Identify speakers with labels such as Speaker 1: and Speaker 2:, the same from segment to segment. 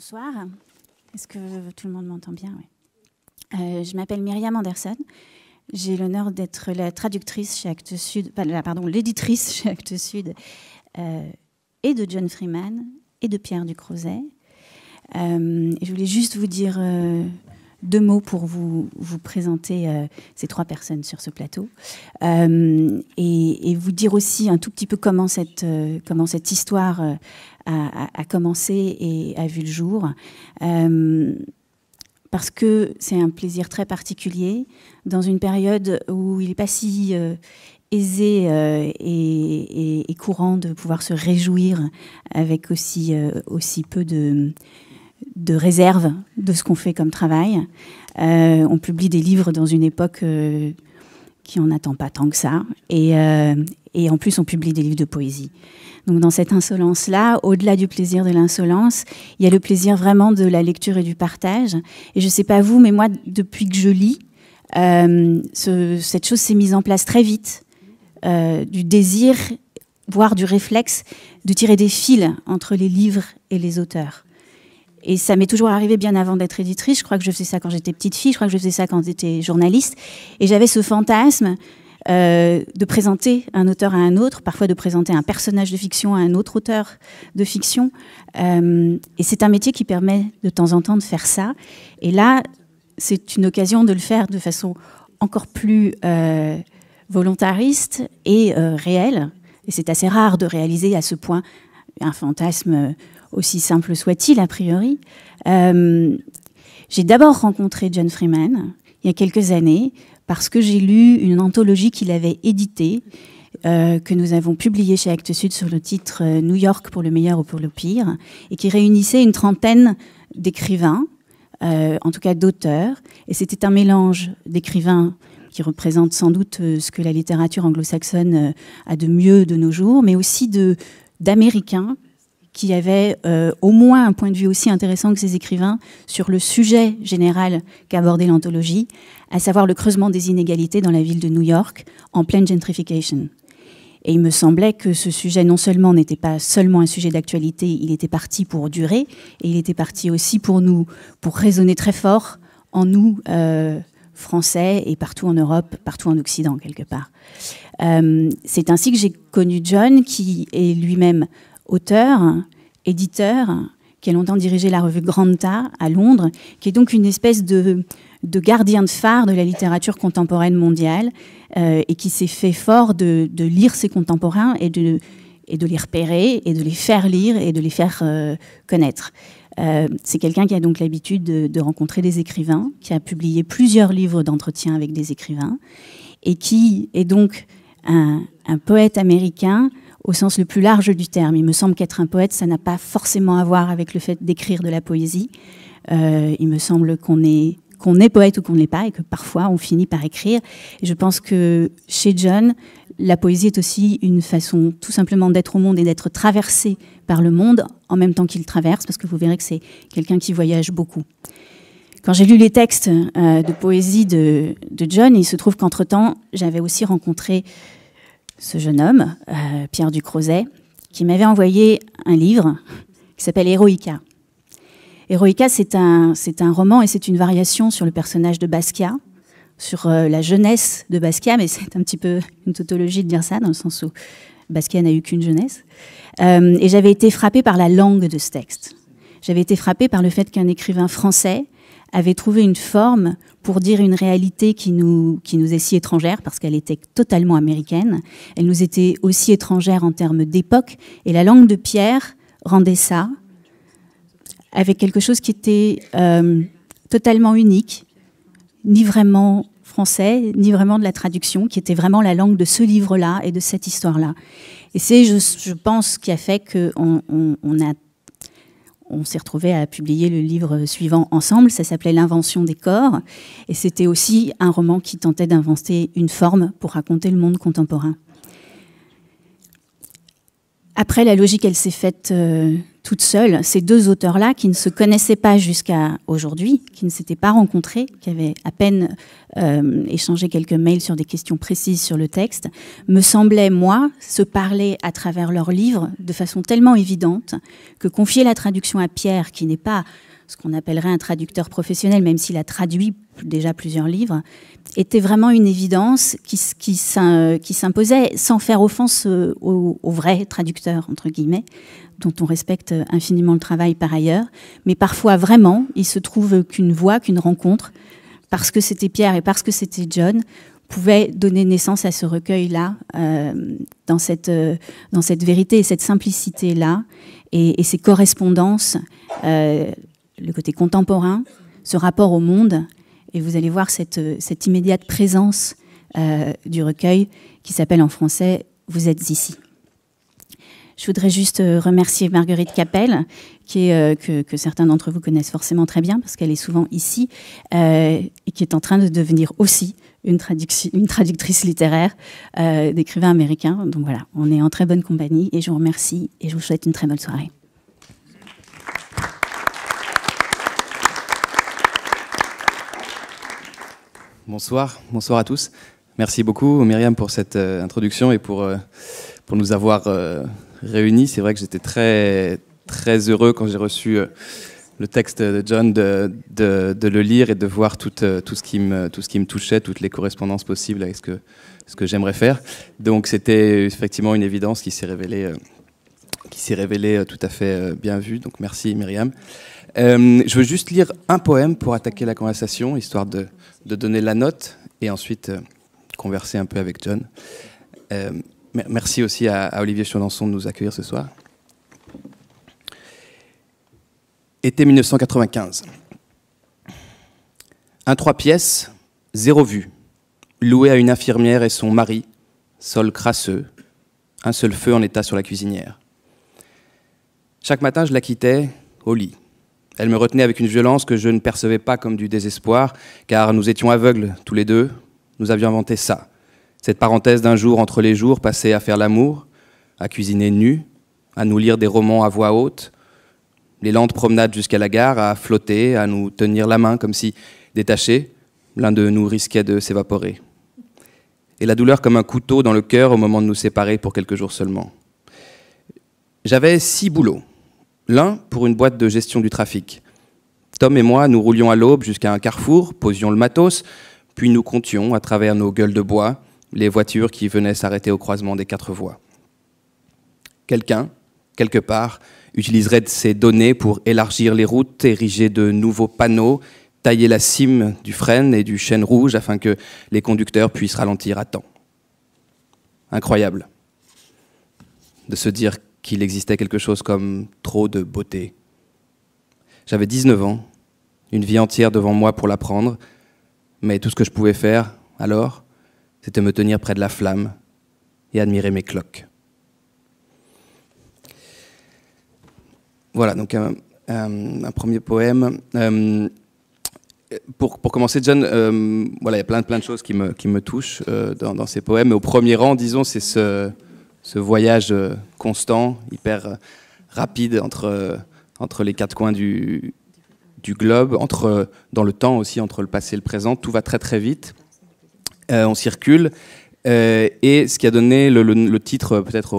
Speaker 1: Bonsoir. Est-ce que tout le monde m'entend bien? Oui. Je m'appelle Myriam Anderson. J'ai l'honneur d'être la traductrice chez Actes Sud, l'éditrice chez Actes Sud, et de John Freeman et de Pierre Ducrozet. Je voulais juste vous dire deux mots pour vous présenter ces trois personnes sur ce plateau et vous dire aussi un tout petit peu comment cette histoire a commencé et a vu le jour. Parce que c'est un plaisir très particulier dans une période où il n'est pas si aisé et courant de pouvoir se réjouir avec aussi peu de réserve de ce qu'on fait comme travail. On publie des livres dans une époque qui n'en attend pas tant que ça. Et en plus, on publie des livres de poésie. Donc dans cette insolence-là, au-delà du plaisir de l'insolence, il y a le plaisir vraiment de la lecture et du partage. Et je ne sais pas vous, mais moi, depuis que je lis, cette chose s'est mise en place très vite, du désir, voire du réflexe, de tirer des fils entre les livres et les auteurs. Et ça m'est toujours arrivé bien avant d'être éditrice. Je crois que je faisais ça quand j'étais petite fille, je crois que je faisais ça quand j'étais journaliste. Et j'avais ce fantasme de présenter un auteur à un autre, parfois de présenter un personnage de fiction à un autre auteur de fiction. Et c'est un métier qui permet de temps en temps de faire ça. Et là, c'est une occasion de le faire de façon encore plus volontariste et réelle. Et c'est assez rare de réaliser à ce point un fantasme aussi simple soit-il, a priori. J'ai d'abord rencontré John Freeman il y a quelques années parce que j'ai lu une anthologie qu'il avait éditée, que nous avons publiée chez Actes Sud sur le titre « New York pour le meilleur ou pour le pire », et qui réunissait une trentaine d'écrivains, en tout cas d'auteurs. Et c'était un mélange d'écrivains qui représentent sans doute ce que la littérature anglo-saxonne a de mieux de nos jours, mais aussi d'Américains qui avaient au moins un point de vue aussi intéressant que ces écrivains sur le sujet général qu'abordait l'anthologie, à savoir le creusement des inégalités dans la ville de New York en pleine gentrification. Et il me semblait que ce sujet non seulement n'était pas seulement un sujet d'actualité, il était parti pour durer, et il était parti aussi pour résonner très fort en nous, Français, et partout en Europe, partout en Occident, quelque part. C'est ainsi que j'ai connu John, qui est lui-même auteur, éditeur, qui a longtemps dirigé la revue Granta à Londres, qui est donc une espèce de gardien de phare de la littérature contemporaine mondiale et qui s'est fait fort de lire ses contemporains et de les repérer et de les faire lire et de les faire connaître. C'est quelqu'un qui a donc l'habitude de rencontrer des écrivains, qui a publié plusieurs livres d'entretien avec des écrivains et qui est donc un poète américain au sens le plus large du terme. Il me semble qu'être un poète, ça n'a pas forcément à voir avec le fait d'écrire de la poésie. Il me semble qu'on est poète ou qu'on ne l'est pas, et que parfois on finit par écrire. Et je pense que chez John, la poésie est aussi une façon tout simplement d'être au monde et d'être traversé par le monde en même temps qu'il traverse, parce que vous verrez que c'est quelqu'un qui voyage beaucoup. Quand j'ai lu les textes de poésie de John, il se trouve qu'entre-temps, j'avais aussi rencontré ce jeune homme, Pierre Ducrozet, qui m'avait envoyé un livre qui s'appelle Héroïka. Héroïka, c'est un roman et c'est une variation sur le personnage de Basquiat, sur la jeunesse de Basquiat, mais c'est un petit peu une tautologie de dire ça, dans le sens où Basquiat n'a eu qu'une jeunesse. Et j'avais été frappée par la langue de ce texte. J'avais été frappée par le fait qu'un écrivain français avait trouvé une forme pour dire une réalité qui nous est si étrangère, parce qu'elle était totalement américaine. Elle nous était aussi étrangère en termes d'époque. Et la langue de Pierre rendait ça avec quelque chose qui était totalement unique, ni vraiment français, ni vraiment de la traduction, qui était vraiment la langue de ce livre-là et de cette histoire-là. Et c'est, je pense, ce qui a fait qu'on s'est retrouvés à publier le livre suivant ensemble. Ça s'appelait L'invention des corps. Et c'était aussi un roman qui tentait d'inventer une forme pour raconter le monde contemporain. Après, la logique, elle s'est faite toute seule ces deux auteurs-là qui ne se connaissaient pas jusqu'à aujourd'hui, qui ne s'étaient pas rencontrés, qui avaient à peine échangé quelques mails sur des questions précises sur le texte, me semblaient, moi, se parler à travers leurs livres de façon tellement évidente que confier la traduction à Pierre, qui n'est pas ce qu'on appellerait un traducteur professionnel, même s'il a traduit déjà plusieurs livres, était vraiment une évidence qui s'imposait sans faire offense aux vrais traducteurs, entre guillemets, dont on respecte infiniment le travail par ailleurs. Mais parfois, vraiment, il se trouve qu'une voix, qu'une rencontre, parce que c'était Pierre et parce que c'était John, pouvait donner naissance à ce recueil-là, dans cette vérité et cette simplicité-là, et ces correspondances, le côté contemporain, ce rapport au monde, et vous allez voir cette immédiate présence du recueil qui s'appelle en français « Vous êtes ici ». Je voudrais juste remercier Marguerite Capelle, que certains d'entre vous connaissent forcément très bien, parce qu'elle est souvent ici, et qui est en train de devenir aussi une traductrice littéraire d'écrivains américains. Donc voilà, on est en très bonne compagnie, et je vous remercie, et je vous souhaite une très bonne soirée.
Speaker 2: Bonsoir à tous. Merci beaucoup Myriam pour cette introduction et pour nous avoir réunis. C'est vrai que j'étais très, très heureux quand j'ai reçu le texte de John de le lire et de voir tout ce qui me touchait, toutes les correspondances possibles avec ce que j'aimerais faire. Donc c'était effectivement une évidence qui s'est révélée tout à fait bien vue. Donc merci Myriam. Je veux juste lire un poème pour attaquer la conversation, histoire de donner la note et ensuite converser un peu avec John. Merci aussi à Olivier Chaudançon de nous accueillir ce soir. Été 1995. Un 3 pièces, 0 vue, loué à une infirmière et son mari, sol crasseux, un seul feu en état sur la cuisinière. Chaque matin, je la quittais au lit. Elle me retenait avec une violence que je ne percevais pas comme du désespoir, car nous étions aveugles tous les deux. Nous avions inventé ça, cette parenthèse d'un jour entre les jours passé à faire l'amour, à cuisiner nus, à nous lire des romans à voix haute, les lentes promenades jusqu'à la gare, à flotter, à nous tenir la main comme si, détachés, l'un de nous risquait de s'évaporer. Et la douleur comme un couteau dans le cœur au moment de nous séparer pour quelques jours seulement. J'avais 6 boulots. L'un pour une boîte de gestion du trafic. Tom et moi, nous roulions à l'aube jusqu'à un carrefour, posions le matos, puis nous comptions, à travers nos gueules de bois, les voitures qui venaient s'arrêter au croisement des 4 voies. Quelqu'un, quelque part, utiliserait ces données pour élargir les routes, ériger de nouveaux panneaux, tailler la cime du frêne et du chêne rouge afin que les conducteurs puissent ralentir à temps. Incroyable de se dire qu'il existait quelque chose comme trop de beauté. J'avais 19 ans, une vie entière devant moi pour l'apprendre, mais tout ce que je pouvais faire, alors, c'était me tenir près de la flamme et admirer mes cloques. Voilà, donc un premier poème. Pour commencer, John, voilà, il y a plein de choses qui me touchent dans ces poèmes, mais au premier rang, disons, c'est ce voyage constant, hyper rapide entre les 4 coins du globe, dans le temps aussi, entre le passé et le présent. Tout va très très vite. On circule. Et ce qui a donné le titre, peut-être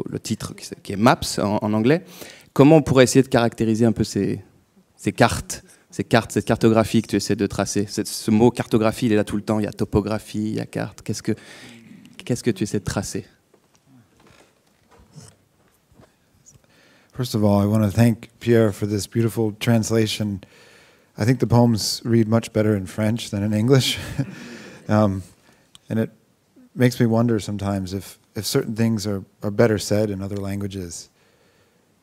Speaker 2: le titre qui est Maps en anglais, comment on pourrait essayer de caractériser un peu ces cartes, cette cartographie que tu essaies de tracer. Ce mot cartographie, il est là tout le temps. Il y a topographie, il y a carte. Qu'est-ce que tu essaies de tracer?
Speaker 3: First of all, I want to thank Pierre for this beautiful translation. I think the poems read much better in French than in English. And it makes me wonder sometimes if certain things are better said in other languages.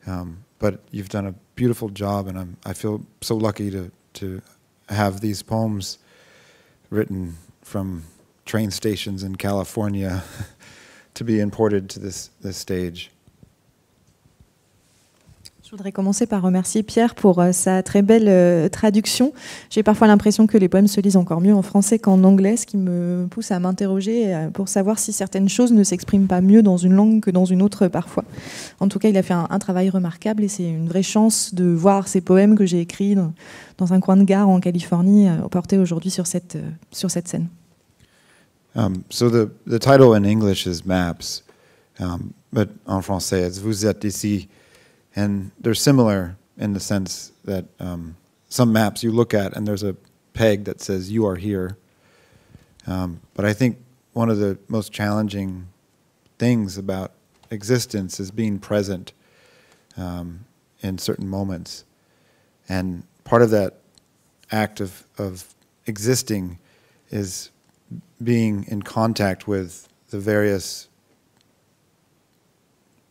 Speaker 3: But you've done a beautiful job, and I feel so lucky to have these poems written from train stations in California to be imported to this stage.
Speaker 4: Je voudrais commencer par remercier Pierre pour sa très belle traduction. J'ai parfois l'impression que les poèmes se lisent encore mieux en français qu'en anglais, ce qui me pousse à m'interroger pour savoir si certaines choses ne s'expriment pas mieux dans une langue que dans une autre parfois. En tout cas, il a fait un travail remarquable et c'est une vraie chance de voir ces poèmes que j'ai écrits dans un coin de gare en Californie portés aujourd'hui sur cette scène.
Speaker 3: So the title in English is Maps, but en français it's Vous êtes ici. And they're similar in the sense that some maps you look at and there's a peg that says you are here. But I think one of the most challenging things about existence is being present in certain moments. And part of that act of existing is being in contact with the various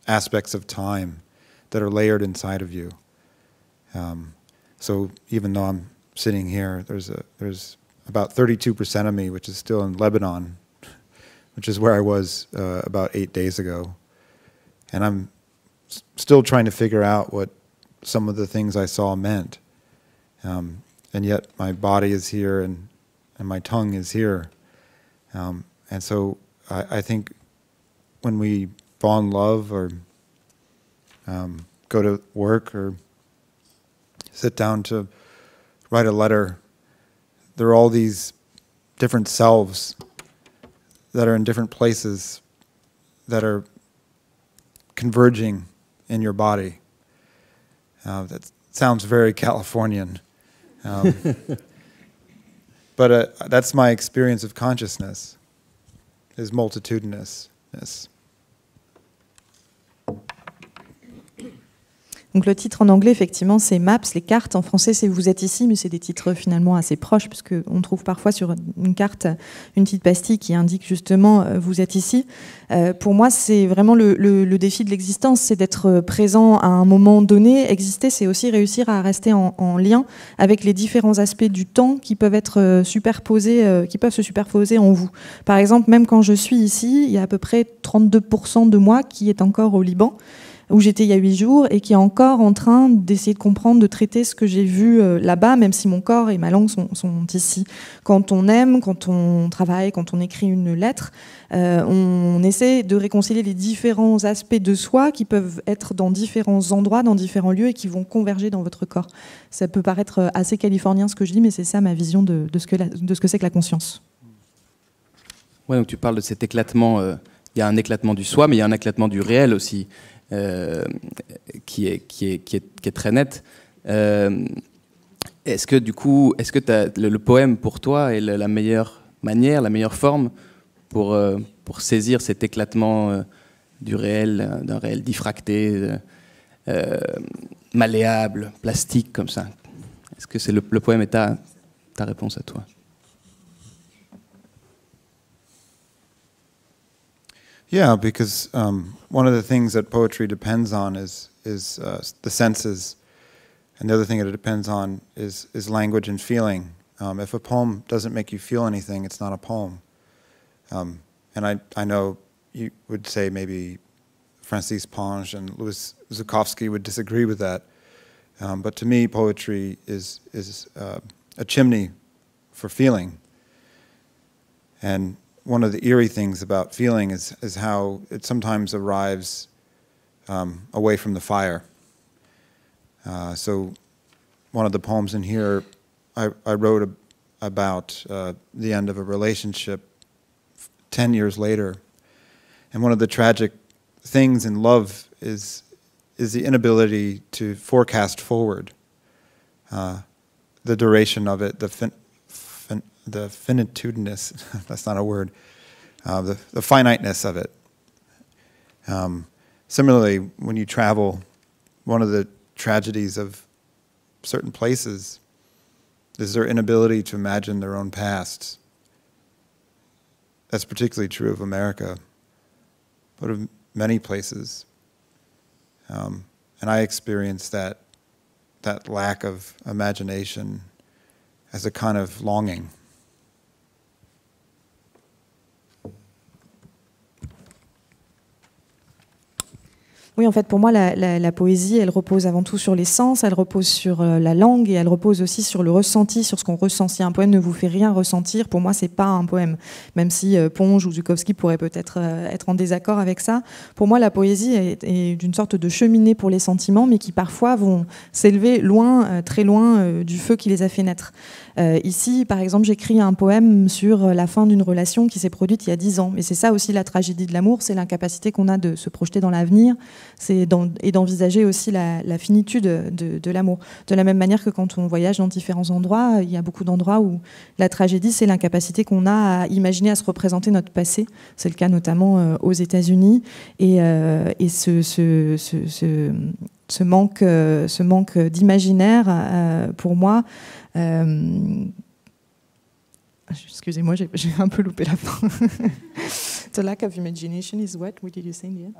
Speaker 3: aspects of time that are layered inside of you. So even though I'm sitting here, there's about 32% of me which is still in Lebanon, which is where I was about 8 days ago. And I'm still trying to figure out what some of the things I saw meant. And yet my body is here and my tongue is here. And so I think when we fall in love or go to work or sit down to write a letter, there are all these different selves that are in different places that are converging in your body. That sounds very Californian. But that's my experience of consciousness, is multitudinousness.
Speaker 4: Donc le titre en anglais, effectivement, c'est Maps, les cartes. En français, c'est Vous êtes ici, mais c'est des titres finalement assez proches, puisqu'on trouve parfois sur une carte une petite pastille qui indique justement Vous êtes ici. Pour moi, c'est vraiment le défi de l'existence, c'est d'être présent à un moment donné. Exister, c'est aussi réussir à rester en lien avec les différents aspects du temps qui peuvent être superposés, qui peuvent se superposer en vous. Par exemple, même quand je suis ici, il y a à peu près 32% de moi qui est encore au Liban, où j'étais il y a 8 jours et qui est encore en train d'essayer de comprendre, de traiter ce que j'ai vu là-bas, même si mon corps et ma langue sont ici. Quand on aime, quand on travaille, quand on écrit une lettre, on essaie de réconcilier les différents aspects de soi qui peuvent être dans différents endroits, dans différents lieux et qui vont converger dans votre corps. Ça peut paraître assez californien ce que je dis, mais c'est ça ma vision de ce que c'est que la conscience.
Speaker 2: Ouais, donc tu parles de cet éclatement, il y a un éclatement du soi, mais il y a un éclatement du réel aussi. Qui est très net. Est-ce que du coup, le poème pour toi est la meilleure manière, la meilleure forme pour saisir cet éclatement du réel, d'un réel diffracté, malléable, plastique comme ça? Est-ce que le poème est ta réponse à toi?
Speaker 3: Yeah, because one of the things that poetry depends on is the senses, and the other thing that it depends on is language and feeling. If a poem doesn't make you feel anything, it's not a poem. And I know you would say maybe Francis Ponge and Louis Zukowski would disagree with that, but to me, poetry is a chimney for feeling. And one of the eerie things about feeling is how it sometimes arrives away from the fire. So one of the poems in here, I wrote about the end of a relationship 10 years later. And one of the tragic things in love is the inability to forecast forward the duration of it, the finitudinous, that's not a word, the finiteness of it. Similarly, when you travel, one of the tragedies of certain places is their inability to imagine their own pasts. That's particularly true of America, but of many places. And I experienced that lack of imagination as a kind of longing.
Speaker 4: Oui, en fait, pour moi, la poésie, elle repose avant tout sur les sens, elle repose sur la langue et elle repose aussi sur le ressenti, sur ce qu'on ressent. Si un poème ne vous fait rien ressentir, pour moi, c'est pas un poème. Même si Ponge ou Zukowski pourraient peut-être être en désaccord avec ça. Pour moi, la poésie est d'une sorte de cheminée pour les sentiments, mais qui parfois vont s'élever loin, très loin du feu qui les a fait naître. Ici, par exemple, j'écris un poème sur la fin d'une relation qui s'est produite il y a 10 ans. Et c'est ça aussi la tragédie de l'amour, c'est l'incapacité qu'on a de se projeter dans l'avenir et d'envisager aussi la finitude de l'amour. De la même manière que quand on voyage dans différents endroits, il y a beaucoup d'endroits où la tragédie, c'est l'incapacité qu'on a à imaginer, à se représenter notre passé. C'est le cas notamment aux États-Unis. Et ce manque d'imaginaire, pour moi, excusez-moi, j'ai un peu loupé la fin. The lack of imagination is what? What did you say in the end?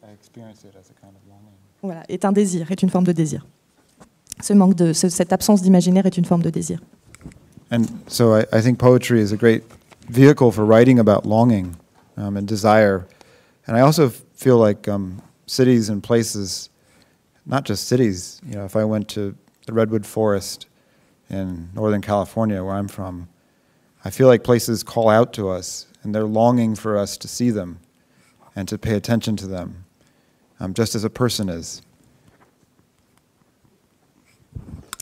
Speaker 3: I experience it as a kind of longing.
Speaker 4: Voilà, est un désir, est une forme de désir. Cette absence d'imaginaire est une forme de désir.
Speaker 3: And so I think poetry is a great vehicle for writing about longing and desire. And I also feel like cities and places, not just cities, you know, if I went to the Redwood Forest in Northern California, where I'm from, I feel like places call out to us, and they're longing for us to see them and to pay attention to them, just as a person is.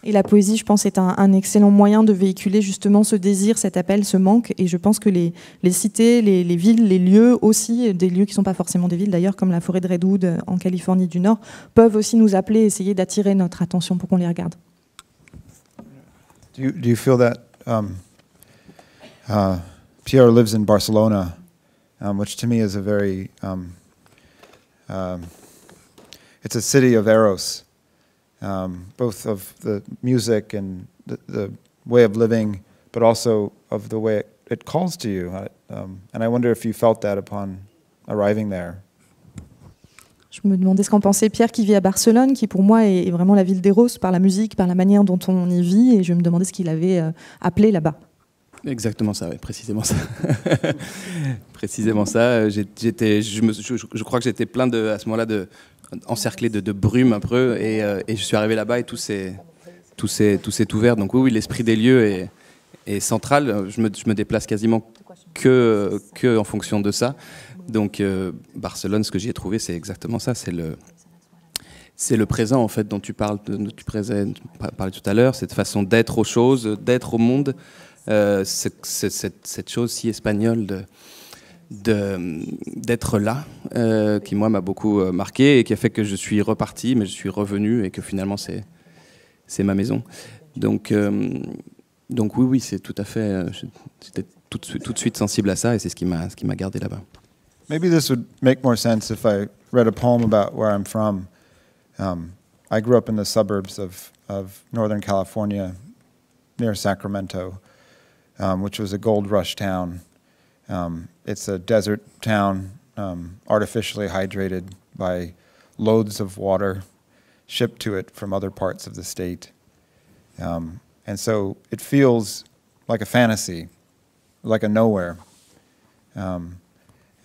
Speaker 4: Et la poésie, je pense, est un excellent moyen de véhiculer justement ce désir, cet appel, ce manque. Et je pense que les cités, les villes, les lieux aussi, des lieux qui ne sont pas forcément des villes d'ailleurs, comme la forêt de Redwood en Californie du Nord, peuvent aussi nous appeler, essayer d'attirer notre attention pour qu'on les regarde.
Speaker 3: Do you feel that Pierre lives in Barcelona, which to me is a very, it's a city of eros. Both of the music and the way of living, but also of the way it calls to you. And I wonder if you felt that upon arriving there.
Speaker 4: Je me demandais ce qu'en pensait Pierre qui vit à Barcelone, qui pour moi est vraiment la ville d'Eros par la musique, par la manière dont on y vit, et je me demandais ce qu'il avait appelé là-bas.
Speaker 2: Exactement ça, oui, précisément ça. Précisément ça. Je crois que j'étais plein à ce moment-là encerclé de brume un peu, et je suis arrivé là-bas et tout s'est ouvert. Donc oui, l'esprit des lieux est central. Je me déplace quasiment que en fonction de ça. Donc Barcelone, ce que j'y ai trouvé, c'est exactement ça. C'est le présent en fait dont tu parlais tout à l'heure, cette façon d'être aux choses, d'être au monde, cette chose si espagnole d'être là, qui moi m'a beaucoup marqué et qui a fait que je suis reparti, mais je suis revenu et que finalement c'est ma maison. Donc oui, c'est tout à fait. J'étais tout de suite sensible à ça et c'est ce qui m'a gardé là-bas.
Speaker 3: Maybe this would make more sense if I read a poem about where I'm from. I grew up in the suburbs of Northern California, near Sacramento, which was a gold rush town. It's a desert town, artificially hydrated by loads of water shipped to it from other parts of the state. And so it feels like a fantasy, like a nowhere.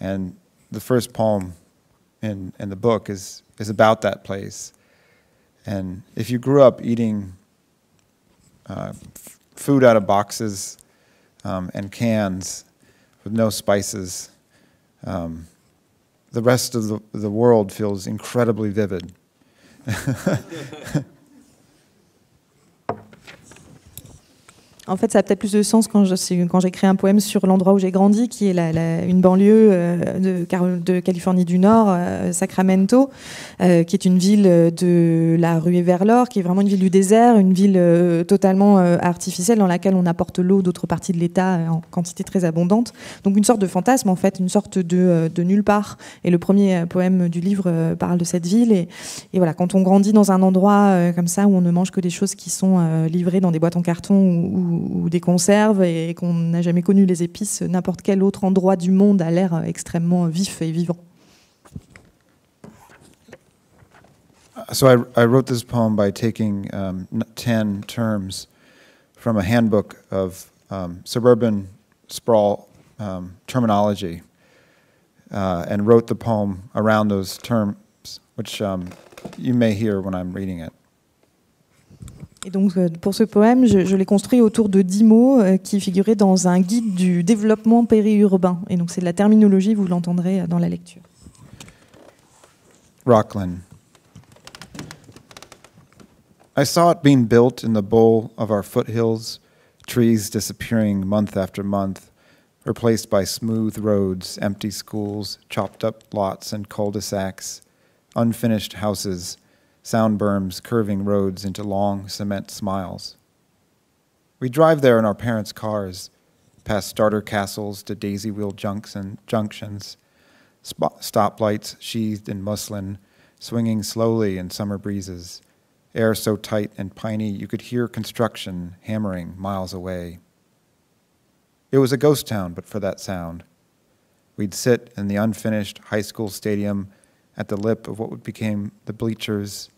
Speaker 3: And the first poem in the book is about that place. And if you grew up eating food out of boxes and cans with no spices, the rest of the world feels incredibly vivid.
Speaker 4: En fait, ça a peut-être plus de sens quand j'écris un poème sur l'endroit où j'ai grandi, qui est une banlieue de Californie du Nord, Sacramento, qui est une ville de la ruée vers l'or, qui est vraiment une ville du désert, une ville totalement artificielle dans laquelle on apporte l'eau d'autres parties de l'État en quantité très abondante. Donc une sorte de fantasme, en fait, une sorte de nulle part. Et le premier poème du livre parle de cette ville. Et voilà, quand on grandit dans un endroit comme ça, où on ne mange que des choses qui sont livrées dans des boîtes en carton ou des conserves et qu'on n'a jamais connu les épices, n'importe quel autre endroit du monde a l'air extrêmement vif et vivant.
Speaker 3: So I wrote this poem by taking 10 terms from a handbook of suburban sprawl terminology and wrote the poem around those headlamps, which you may hear when I'm reading it.
Speaker 4: Et donc, pour ce poème, je l'ai construit autour de 10 mots qui figuraient dans un guide du développement périurbain. Et donc, c'est de la terminologie, vous l'entendrez dans la lecture.
Speaker 3: Rockland. I saw it being built in the bowl of our foothills, trees disappearing month after month, replaced by smooth roads, empty schools, chopped up lots and cul-de-sacs, unfinished houses, sound berms curving roads into long cement smiles. We drive there in our parents' cars, past starter castles to daisy-wheel junctions, stoplights sheathed in muslin, swinging slowly in summer breezes, air so tight and piney you could hear construction hammering miles away. It was a ghost town but for that sound. We'd sit in the unfinished high school stadium at the lip of what became the bleachers,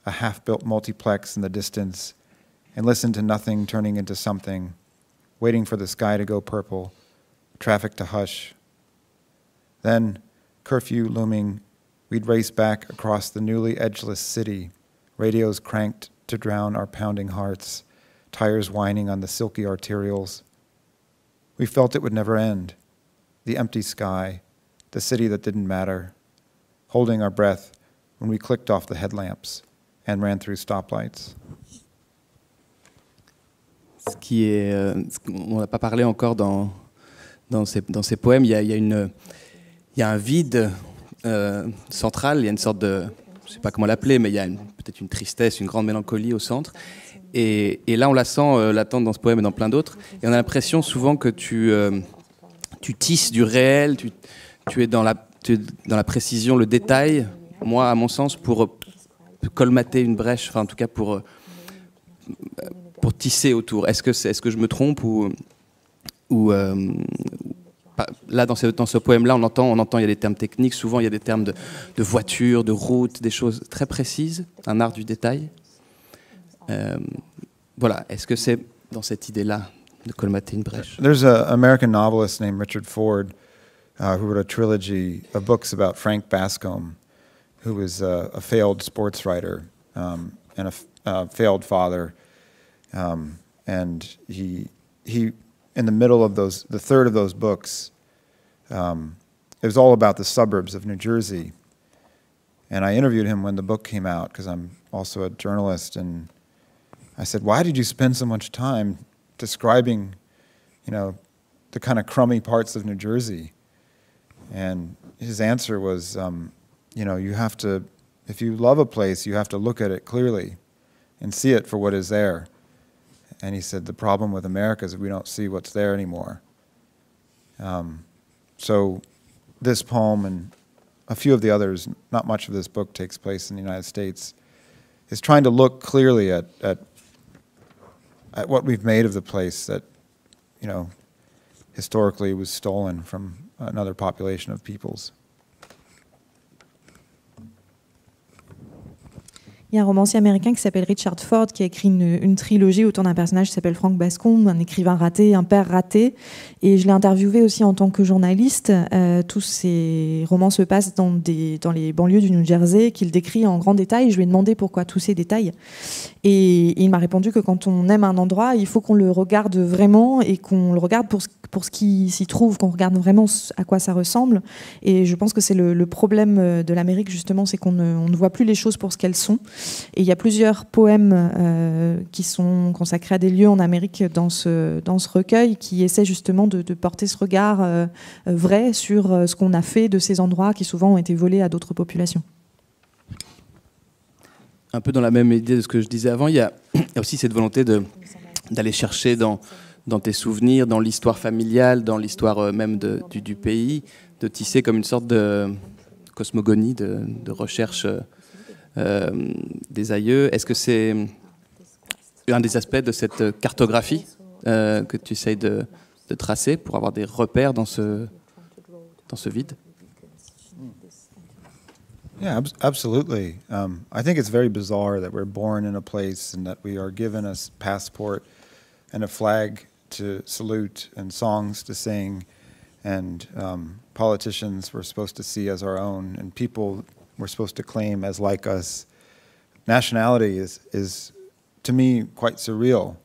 Speaker 3: a half-built multiplex in the distance, and listen to nothing turning into something, waiting for the sky to go purple, traffic to hush. Then, curfew looming, we'd race back across the newly edgeless city, radios cranked to drown our pounding hearts, tires whining on the silky arterials. We felt it would never end. The empty sky, the city that didn't matter, holding our breath when we clicked off the headlamps and ran through stoplights.
Speaker 2: Ce qui est, on n'a pas parlé encore dans ces poèmes, il y a un vide central, il y a une sorte de, je ne sais pas comment l'appeler, mais il y a peut-être une tristesse, une grande mélancolie au centre. Et là, on la sent latente dans ce poème et dans plein d'autres. Et on a l'impression souvent que tu tisses du réel, tu es dans la précision, le détail, moi, à mon sens, pour colmater une brèche, enfin en tout cas pour tisser autour. Est-ce que je me trompe ou là, dans ce poème-là, on entend, il y a des termes techniques, souvent il y a des termes de voiture, de route, des choses très précises, un art du détail. Voilà, est-ce que c'est dans cette idée-là de colmater une brèche?
Speaker 3: There's an American novelist named Richard Ford who wrote a trilogy of books about Frank Bascombe, who was a failed sports writer and a failed father. And he in the middle of the third of those books, it was all about the suburbs of New Jersey. And I interviewed him when the book came out because I'm also a journalist, and I said, "Why did you spend so much time describing, the kind of crummy parts of New Jersey?" And his answer was, you have to, if you love a place, you have to look at it clearly and see it for what is there. And he said, the problem with America is we don't see what's there anymore. So this poem and a few of the others, not much of this book takes place in the United States, is trying to look clearly at what we've made of the place that, historically was stolen from another population of peoples.
Speaker 4: Il y a un romancier américain qui s'appelle Richard Ford qui a écrit une trilogie autour d'un personnage qui s'appelle Frank Bascombe, un écrivain raté, un père raté. Et je l'ai interviewé aussi en tant que journaliste. Tous ces romans se passent dans les banlieues du New Jersey, qu'il décrit en grand détail. Je lui ai demandé pourquoi tous ces détails. Et il m'a répondu que quand on aime un endroit, il faut qu'on le regarde vraiment et qu'on le regarde pour ce qui s'y trouve, qu'on regarde vraiment à quoi ça ressemble. Et je pense que c'est le problème de l'Amérique, justement, c'est qu'on ne voit plus les choses pour ce qu'elles sont. Et il y a plusieurs poèmes qui sont consacrés à des lieux en Amérique dans ce recueil qui essaient justement de porter ce regard vrai sur ce qu'on a fait de ces endroits qui souvent ont été volés à d'autres populations.
Speaker 2: Un peu dans la même idée de ce que je disais avant, il y a aussi cette volonté d'aller chercher dans tes souvenirs, dans l'histoire familiale, dans l'histoire même du pays, de tisser comme une sorte de cosmogonie, de recherche des aïeux. Est-ce que c'est un des aspects de cette cartographie que tu essayes de tracer pour avoir des repères dans ce vide?
Speaker 3: Yeah, absolutely. I think it's very bizarre that we're born in a place and that we are given a passport and a flag to salute and songs to sing and politicians we're supposed to see as our own, and people we're supposed to claim as like us. Nationality is to me, quite surreal,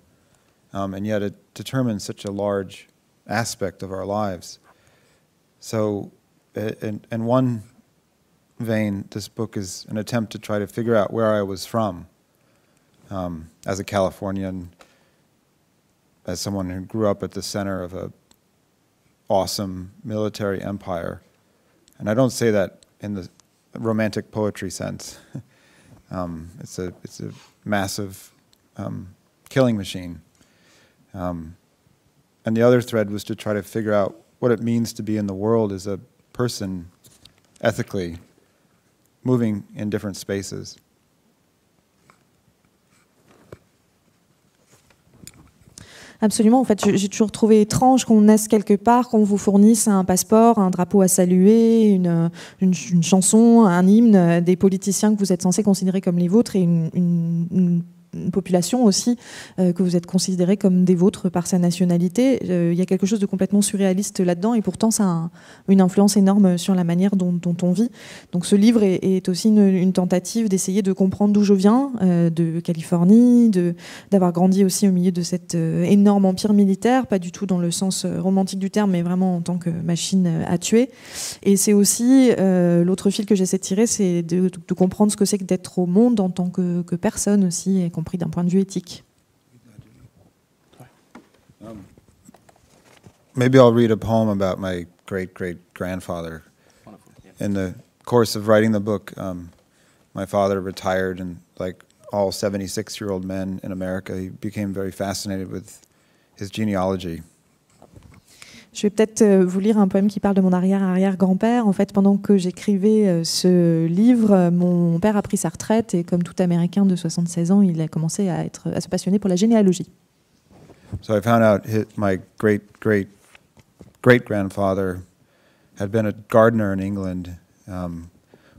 Speaker 3: and yet it determines such a large aspect of our lives. So, in one vein, this book is an attempt to try to figure out where I was from as a Californian, as someone who grew up at the center of an awesome military empire. And I don't say that in the romantic poetry sense. It's a massive killing machine. And the other thread was to try to figure out what it means to be in the world as a person, ethically, moving in different spaces.
Speaker 4: Absolument. En fait, j'ai toujours trouvé étrange qu'on naisse quelque part, qu'on vous fournisse un passeport, un drapeau à saluer, une chanson, un hymne, des politiciens que vous êtes censés considérer comme les vôtres et une population aussi que vous êtes considérés comme des vôtres par sa nationalité. Il y a quelque chose de complètement surréaliste là-dedans et pourtant ça a une influence énorme sur la manière dont on vit. Donc ce livre est aussi une tentative d'essayer de comprendre d'où je viens, de Californie, d'avoir grandi aussi au milieu de cet énorme empire militaire, pas du tout dans le sens romantique du terme, mais vraiment en tant que machine à tuer. Et c'est aussi l'autre fil que j'essaie de tirer, c'est de comprendre ce que c'est que d'être au monde en tant que personne aussi, et compris d'un point de vue éthique.
Speaker 3: Maybe I'll read a poem about my great-great-grandfather. In the course of writing the book, my father retired, and like all 76-year-old men in America, he became very fascinated with his genealogy.
Speaker 4: Je vais peut-être vous lire un poème qui parle de mon arrière-arrière-grand-père. En fait, pendant que j'écrivais ce livre, mon père a pris sa retraite et comme tout Américain de 76 ans, il a commencé à se passionner pour la généalogie.
Speaker 3: So I found out my great-great-great-grandfather had been a gardener in England,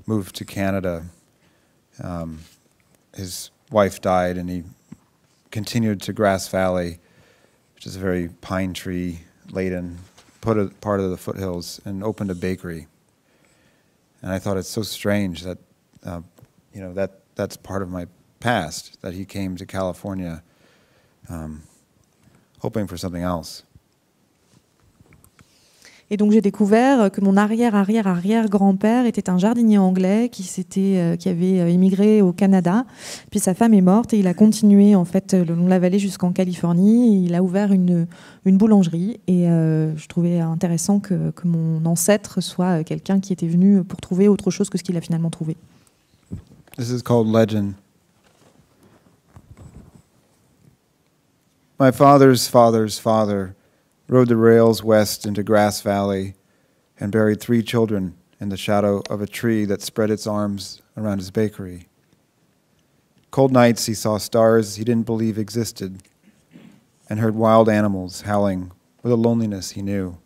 Speaker 3: moved to Canada. His wife died and he continued to Grass Valley, which is a very pine tree laden part of the foothills, and opened a bakery. And I thought it's so strange that that's part of my past, that he came to California hoping for something else.
Speaker 4: Et donc j'ai découvert que mon arrière-arrière-arrière-grand-père était un jardinier anglais qui avait immigré au Canada. Puis sa femme est morte et il a continué en fait le long de la vallée jusqu'en Californie. Et il a ouvert une boulangerie et je trouvais intéressant que mon ancêtre soit quelqu'un qui était venu pour trouver autre chose que ce qu'il a finalement trouvé.
Speaker 3: This is called Legend. My father's father's father rode the rails west into Grass Valley and buried 3 children in the shadow of a tree that spread its arms around his bakery. Cold nights he saw stars he didn't believe existed and heard wild animals howling with a loneliness he knew.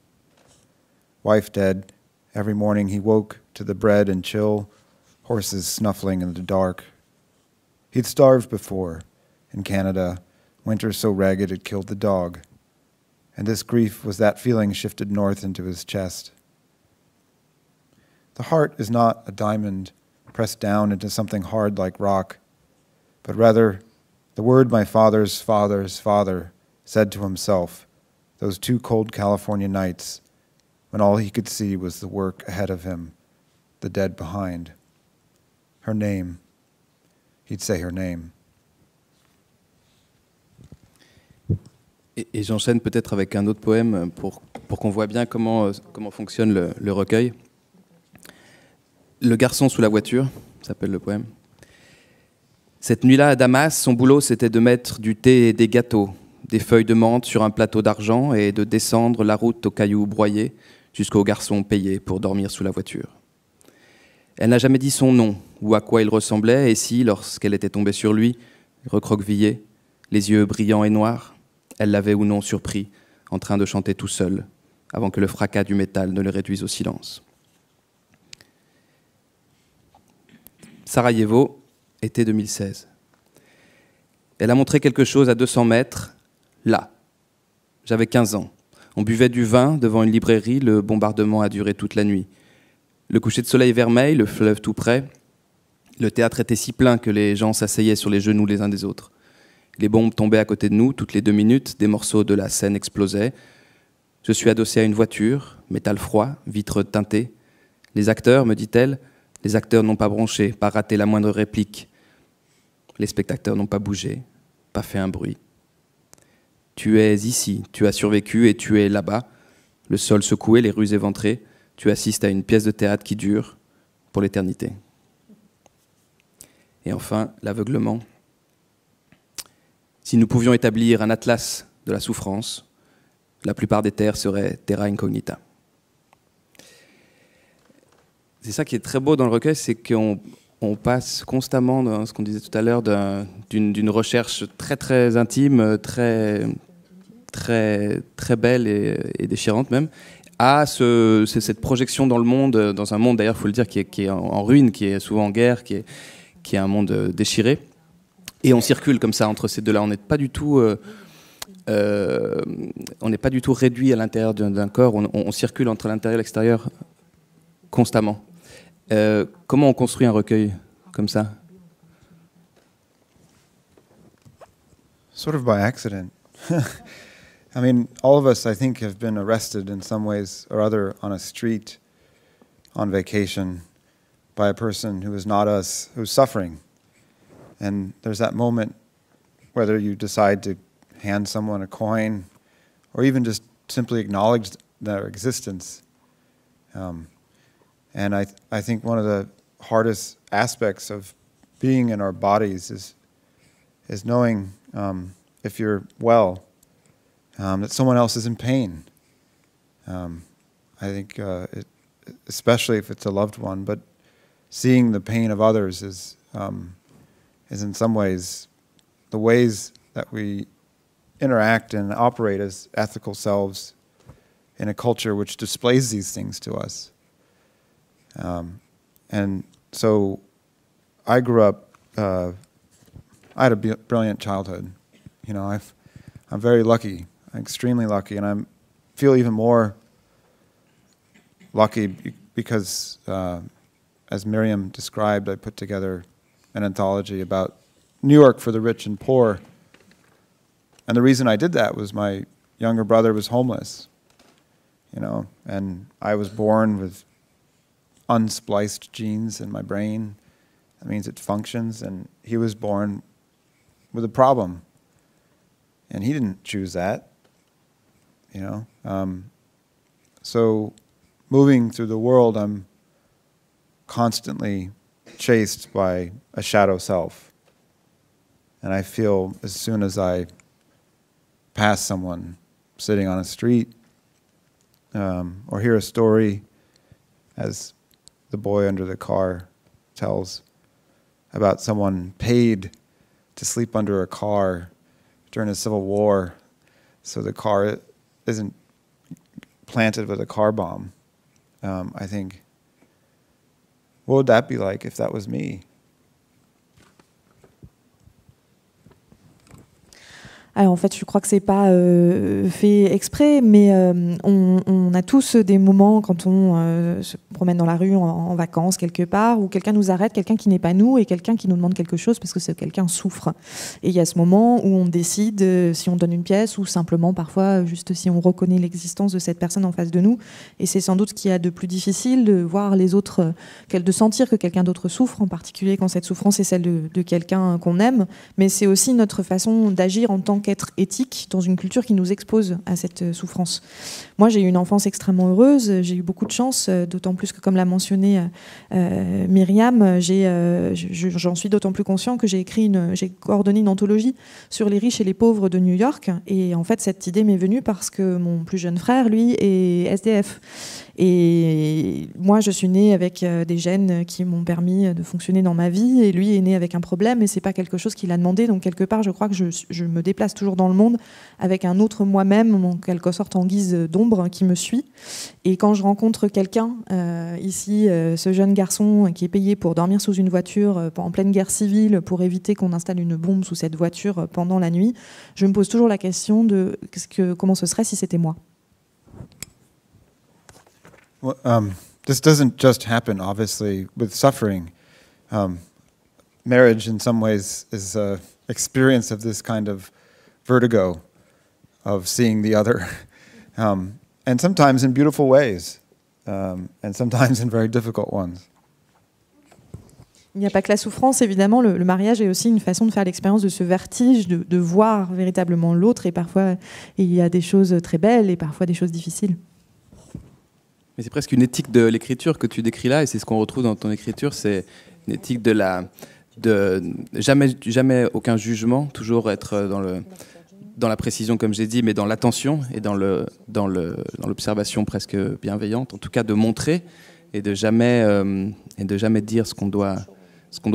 Speaker 3: Wife dead, every morning he woke to the bread and chill, horses snuffling in the dark. He'd starved before in Canada, winter so ragged it killed the dog. And this grief was that feeling shifted north into his chest. The heart is not a diamond pressed down into something hard like rock, but rather the word my father's father's father said to himself those 2 cold California nights when all he could see was the work ahead of him, the dead behind. Her name. He'd say her name.
Speaker 2: Et j'enchaîne peut-être avec un autre poème pour qu'on voit bien comment fonctionne le recueil. Le garçon sous la voiture, s'appelle le poème. Cette nuit-là à Damas, son boulot c'était de mettre du thé et des gâteaux, des feuilles de menthe sur un plateau d'argent et de descendre la route aux cailloux broyés jusqu'au garçon payé pour dormir sous la voiture. Elle n'a jamais dit son nom ou à quoi il ressemblait et si, lorsqu'elle était tombée sur lui, recroquevillé, les yeux brillants et noirs, elle l'avait ou non surpris, en train de chanter tout seul, avant que le fracas du métal ne le réduise au silence. Sarajevo, été 2016. Elle a montré quelque chose à 200 mètres, là. J'avais 15 ans. On buvait du vin devant une librairie, le bombardement a duré toute la nuit. Le coucher de soleil vermeil, le fleuve tout près. Le théâtre était si plein que les gens s'asseyaient sur les genoux les uns des autres. Les bombes tombaient à côté de nous, toutes les 2 minutes, des morceaux de la scène explosaient. Je suis adossé à une voiture, métal froid, vitres teintées. Les acteurs, me dit-elle, les acteurs n'ont pas bronché, pas raté la moindre réplique. Les spectateurs n'ont pas bougé, pas fait un bruit. Tu es ici, tu as survécu et tu es là-bas. Le sol secoué, les rues éventrées. Tu assistes à une pièce de théâtre qui dure pour l'éternité. Et enfin, l'aveuglement. Si nous pouvions établir un atlas de la souffrance, la plupart des terres seraient terra incognita. C'est ça qui est très beau dans le recueil, c'est qu'on passe constamment, dans ce qu'on disait tout à l'heure, d'une recherche très très intime, très belle et déchirante même, à cette projection dans le monde, dans un monde d'ailleurs, il faut le dire, qui est en ruine, qui est souvent en guerre, qui est un monde déchiré. Et on circule comme ça entre ces deux-là. On n'est pas du tout réduit à l'intérieur d'un corps. On circule entre l'intérieur et l'extérieur constamment. Comment on construit un recueil comme ça?
Speaker 3: Sort of by accident. I mean, all of us, I think, have been arrested in some ways or other on a street, on vacation, by a person who is not us, who's suffering. And there's that moment, whether you decide to hand someone a coin or even just simply acknowledge their existence. And I think one of the hardest aspects of being in our bodies is knowing if you're well, that someone else is in pain. I think, especially if it's a loved one, but seeing the pain of others is in some ways the ways that we interact and operate as ethical selves in a culture which displays these things to us. And so I grew up, I had a brilliant childhood. You know, I'm very lucky, I'm extremely lucky, and I feel even more lucky because, as Miriam described, I put together an anthology about New York for the rich and poor. And the reason I did that was my younger brother was homeless, you know, and I was born with unspliced genes in my brain. That means it functions, and he was born with a problem. And he didn't choose that, you know. So moving through the world, I'm constantly chased by a shadow self. And I feel as soon as I pass someone sitting on a street or hear a story, as the boy under the car tells, about someone paid to sleep under a car during the Civil War so the car isn't planted with a car bomb. I think, what would that be like if that was me?
Speaker 4: Alors en fait, je crois que c'est pas fait exprès, mais on a tous des moments quand on se promène dans la rue en vacances quelque part, où quelqu'un nous arrête, quelqu'un qui n'est pas nous, et quelqu'un qui nous demande quelque chose parce que quelqu'un souffre. Et il y a ce moment où on décide si on donne une pièce ou simplement parfois juste si on reconnaît l'existence de cette personne en face de nous. Et c'est sans doute ce qu'il y a de plus difficile, de voir les autres, de sentir que quelqu'un d'autre souffre, en particulier quand cette souffrance est celle de quelqu'un qu'on aime. Mais c'est aussi notre façon d'agir en tant qu'être éthique dans une culture qui nous expose à cette souffrance. Moi, j'ai eu une enfance extrêmement heureuse, j'ai eu beaucoup de chance, d'autant plus que, comme l'a mentionné Myriam, j'en suis d'autant plus conscient que j'ai coordonné une anthologie sur les riches et les pauvres de New York. Et en fait, cette idée m'est venue parce que mon plus jeune frère, lui, est SDF. Et moi, je suis née avec des gènes qui m'ont permis de fonctionner dans ma vie, et lui est né avec un problème, et c'est pas quelque chose qu'il a demandé. Donc quelque part, je crois que je me déplace toujours dans le monde avec un autre moi-même, en quelque sorte en guise d'ombre, qui me suit. Et quand je rencontre quelqu'un, ici, ce jeune garçon qui est payé pour dormir sous une voiture en pleine guerre civile pour éviter qu'on installe une bombe sous cette voiture pendant la nuit, je me pose toujours la question de comment ce serait si c'était moi.
Speaker 3: Well, this doesn't just happen, obviously, with suffering. Marriage, in some ways, is an experience of this kind of vertigo of seeing the other, and sometimes in beautiful ways, and sometimes in very difficult ones.
Speaker 4: Il n'y a pas que la souffrance, évidemment, le mariage est aussi une façon de faire l'expérience de ce vertige, de voir véritablement l'autre, et parfois il y a des choses très belles et parfois des choses difficiles.
Speaker 2: Mais c'est presque une éthique de l'écriture que tu décris là, et c'est ce qu'on retrouve dans ton écriture, c'est une éthique de jamais aucun jugement, toujours être dans la précision, comme j'ai dit, mais dans l'attention et dans l'observation presque bienveillante, en tout cas de montrer et de jamais dire ce qu'on doit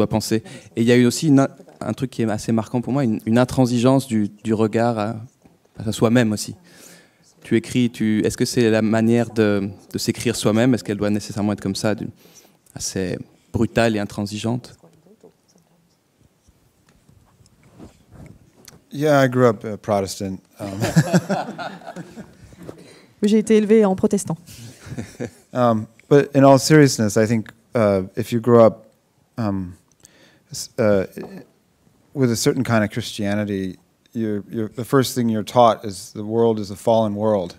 Speaker 2: penser. Et il y a eu aussi un truc qui est assez marquant pour moi, une intransigeance du regard à soi-même aussi. Tu écris, est-ce que c'est la manière de s'écrire soi-même? Est-ce qu'elle doit nécessairement être comme ça, assez brutale et intransigeante?
Speaker 3: Yeah, I grew up Protestant.
Speaker 4: J'ai été élevé en protestant.
Speaker 3: But in all seriousness, I think if you grow up with a certain kind of Christianity, the first thing you're taught is the world is a fallen world,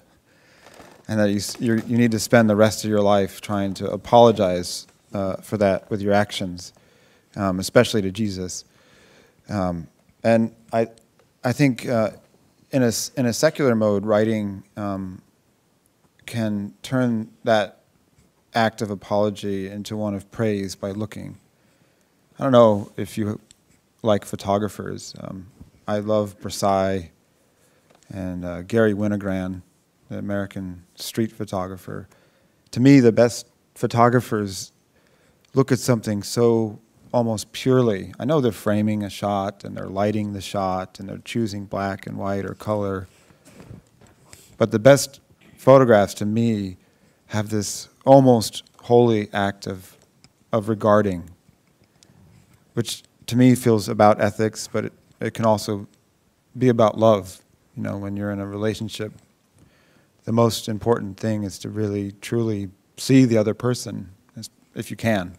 Speaker 3: and that you need to spend the rest of your life trying to apologize for that with your actions, especially to Jesus. And I think in a secular mode, writing can turn that act of apology into one of praise by looking. I don't know if you like photographers. I love Versailles and Gary Winogrand, the American street photographer. To me, the best photographers look at something so almost purely. I know they're framing a shot and they're lighting the shot and they're choosing black and white or color. But the best photographs to me have this almost holy act of regarding, which to me feels about ethics, but it can also be about love. You know, when you're in a relationship, the most important thing is to really, truly see the other person, if you can.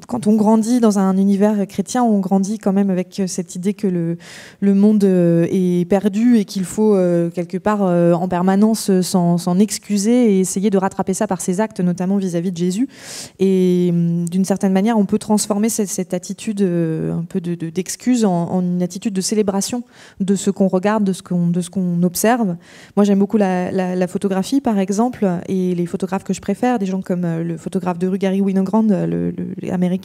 Speaker 4: Quand on grandit dans un univers chrétien, on grandit quand même avec cette idée que le monde est perdu et qu'il faut quelque part en permanence s'en excuser et essayer de rattraper ça par ses actes, notamment vis-à-vis de Jésus. Et d'une certaine manière, on peut transformer cette attitude un peu d'excuse en une attitude de célébration de ce qu'on regarde, de ce qu'on observe. Moi, j'aime beaucoup la photographie, par exemple, et les photographes que je préfère, des gens comme le photographe de rue Gary Winogrand, américain,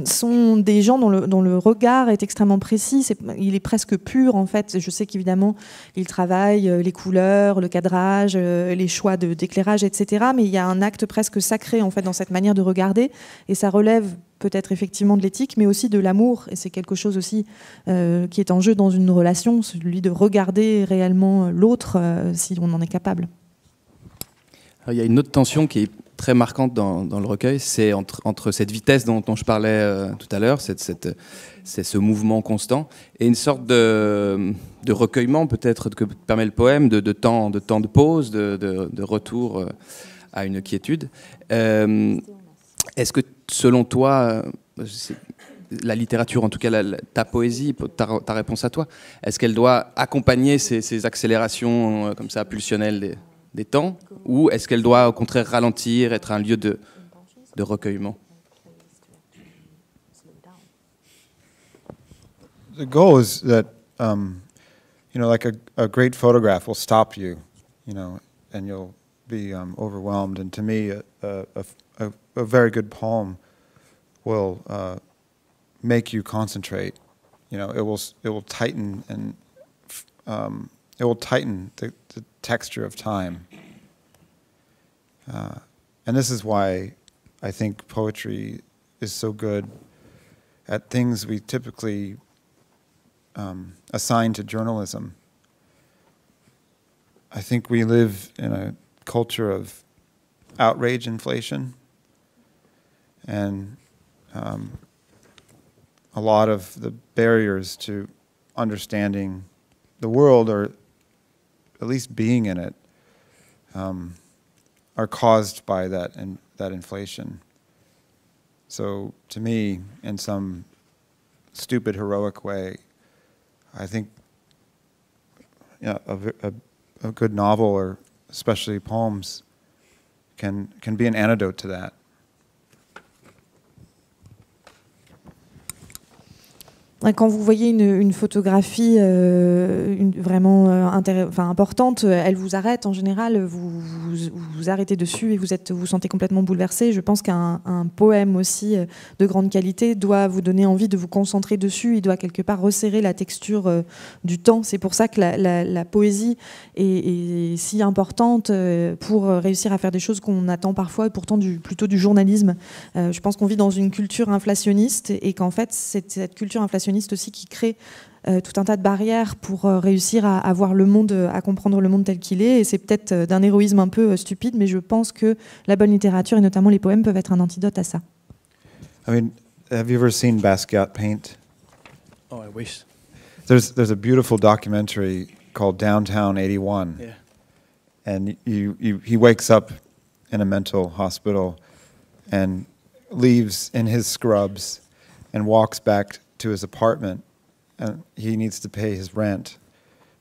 Speaker 4: sont des gens dont le regard est extrêmement précis, il est presque pur en fait. Je sais qu'évidemment il travaille les couleurs, le cadrage, les choix d'éclairage, etc. Mais il y a un acte presque sacré en fait dans cette manière de regarder, et ça relève peut-être effectivement de l'éthique, mais aussi de l'amour, et c'est quelque chose aussi qui est en jeu dans une relation, celui de regarder réellement l'autre si on en est capable.
Speaker 2: Alors, il y a une autre tension qui est très marquante dans le recueil, c'est entre cette vitesse dont je parlais tout à l'heure, c'est ce mouvement constant, et une sorte de recueillement peut-être que permet le poème, de temps de pause, de retour à une quiétude. Est-ce que selon toi, la littérature, en tout cas ta poésie, ta réponse à toi, est-ce qu'elle doit accompagner ces accélérations comme ça pulsionnelles des temps, ou est-ce qu'elle doit au contraire ralentir, être un lieu de recueillement?
Speaker 3: The goal is that, you know, like a great photograph will stop you, you know, and you'll be overwhelmed. And to me, a very good poem will make you concentrate. You know, it will tighten and it will tighten the texture of time. And this is why I think poetry is so good at things we typically assign to journalism. I think we live in a culture of outrage inflation, and a lot of the barriers to understanding the world are at least being in it, are caused by that inflation. So to me, in some stupid, heroic way, I think a good novel, or especially poems, can be an antidote to that.
Speaker 4: Quand vous voyez une photographie vraiment importante, elle vous arrête en général, vous arrêtez dessus et vous sentez complètement bouleversé. Je pense qu'un poème aussi de grande qualité doit vous donner envie de vous concentrer dessus, il doit quelque part resserrer la texture du temps. C'est pour ça que la poésie est si importante pour réussir à faire des choses qu'on attend parfois, pourtant plutôt du journalisme. Je pense qu'on vit dans une culture inflationniste et qu'en fait, cette culture inflationniste aussi qui crée tout un tas de barrières pour réussir à voir le monde, à comprendre le monde tel qu'il est. Et c'est peut-être d'un héroïsme un peu stupide, mais je pense que la bonne littérature, et notamment les poèmes, peuvent être un antidote à ça.
Speaker 3: I mean, have you ever seen Basquiat paint?
Speaker 2: Oh, I wish.
Speaker 3: There's a beautiful documentary called Downtown 81.
Speaker 2: Yeah.
Speaker 3: And he wakes up in a mental hospital and leaves in his scrubs and walks back to his apartment, and he needs to pay his rent.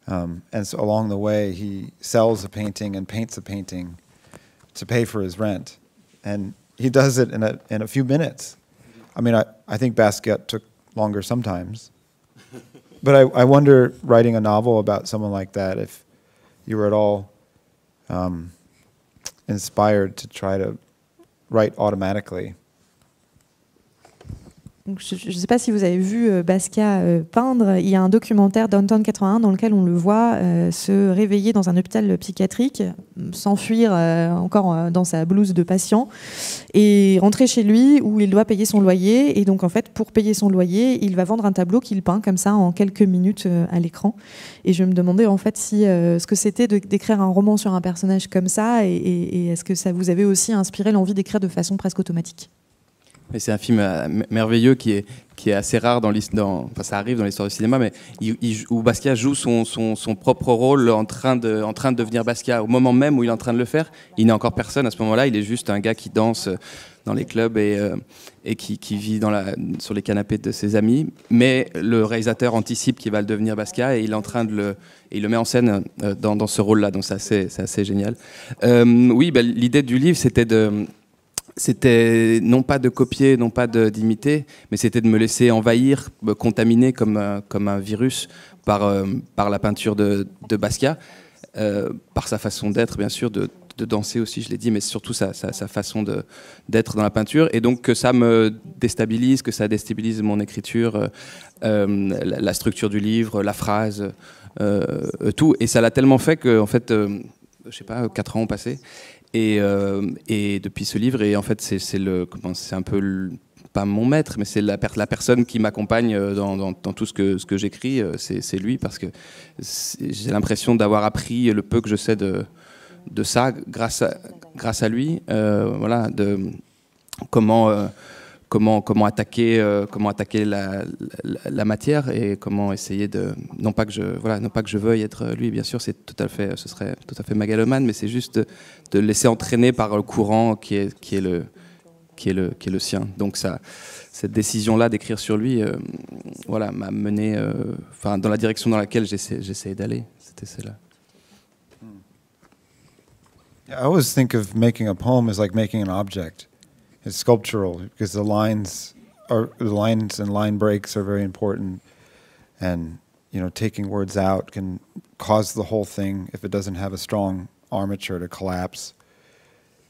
Speaker 3: And so along the way, he sells a painting and paints a painting to pay for his rent. And he does it in a few minutes. I mean, I think Basquiat took longer sometimes. But I wonder, writing a novel about someone like that, if you were at all inspired to try to write automatically.
Speaker 4: Donc, je ne sais pas si vous avez vu Basquiat peindre. Il y a un documentaire Downtown 81 dans lequel on le voit se réveiller dans un hôpital psychiatrique, s'enfuir encore dans sa blouse de patient et rentrer chez lui où il doit payer son loyer. Et donc en fait, pour payer son loyer, il va vendre un tableau qu'il peint comme ça en quelques minutes à l'écran. Et je me demandais en fait si ce que c'était d'écrire un roman sur un personnage comme ça et est-ce que ça vous avait aussi inspiré l'envie d'écrire de façon presque automatique?
Speaker 2: Et c'est un film merveilleux qui est assez rare enfin, ça arrive dans l'histoire du cinéma, mais où Basquiat joue son propre rôle en train de devenir Basquiat. Au moment même où il est en train de le faire, il n'est encore personne à ce moment-là, il est juste un gars qui danse dans les clubs et qui vit sur les canapés de ses amis. Mais le réalisateur anticipe qu'il va le devenir Basquiat et il est en train il le met en scène dans ce rôle-là, donc c'est assez génial. Oui, l'idée du livre, c'était non pas de copier, non pas d'imiter, mais c'était de me laisser envahir, contaminer comme un virus par la peinture de Basquiat, par sa façon d'être, bien sûr, de danser aussi, je l'ai dit, mais surtout sa façon d'être dans la peinture, et donc que ça me déstabilise, que ça déstabilise mon écriture, la structure du livre, la phrase, tout. Et ça l'a tellement fait que, en fait, je sais pas, 4 ans ont passé. Et depuis ce livre, et en fait c'est un peu pas mon maître, mais c'est la personne qui m'accompagne dans tout ce que j'écris, c'est lui, parce que j'ai l'impression d'avoir appris le peu que je sais de ça grâce à lui, voilà, de comment attaquer la matière et comment essayer non pas que je veuille être lui, bien sûr, ce serait tout à fait mégalomane, mais c'est juste de laisser entraîner par le courant qui est le sien. Donc cette décision-là d'écrire sur lui, voilà, m'a mené dans la direction dans laquelle j'essayais d'aller. C'était celle-là.
Speaker 3: I always think of making a poem as like making an object. It's sculptural because the lines and line breaks are very important, and taking words out can cause the whole thing, if it doesn't have a strong armature, to collapse.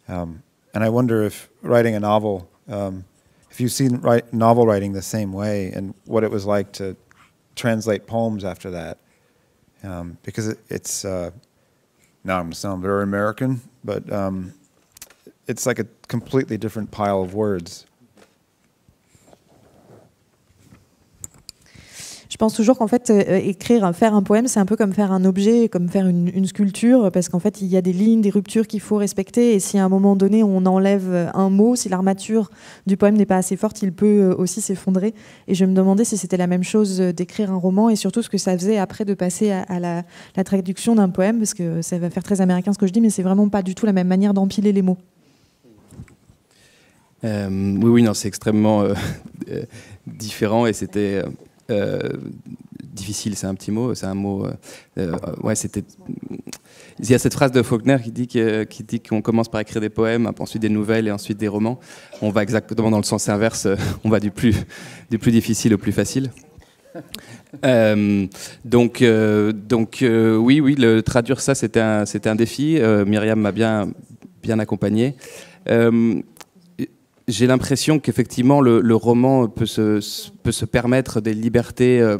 Speaker 3: And I wonder if writing a novel, if you've seen novel writing the same way, and what it was like to translate poems after that, because it's now I'm going to sound very American, but it's like a completely different pile of words.
Speaker 4: Je pense toujours qu'en fait, faire un poème, c'est un peu comme faire un objet, comme faire une sculpture, parce qu'en fait, il y a des lignes, des ruptures qu'il faut respecter, et si à un moment donné, on enlève un mot, si l'armature du poème n'est pas assez forte, il peut aussi s'effondrer. Et je me demandais si c'était la même chose d'écrire un roman, et surtout ce que ça faisait après de passer à la traduction d'un poème, parce que ça va faire très américain ce que je dis, mais c'est vraiment pas du tout la même manière d'empiler les mots.
Speaker 2: Oui, non, c'est extrêmement différent, et c'était... difficile, c'est un petit mot, c'est un mot. Ouais, c'était. Il y a cette phrase de Faulkner qui dit qu'on commence par écrire des poèmes, ensuite des nouvelles et ensuite des romans. On va exactement dans le sens inverse. On va du plus difficile au plus facile. Donc, oui, traduire ça, c'était un défi. Myriam m'a bien accompagné. J'ai l'impression qu'effectivement le roman peut se permettre des libertés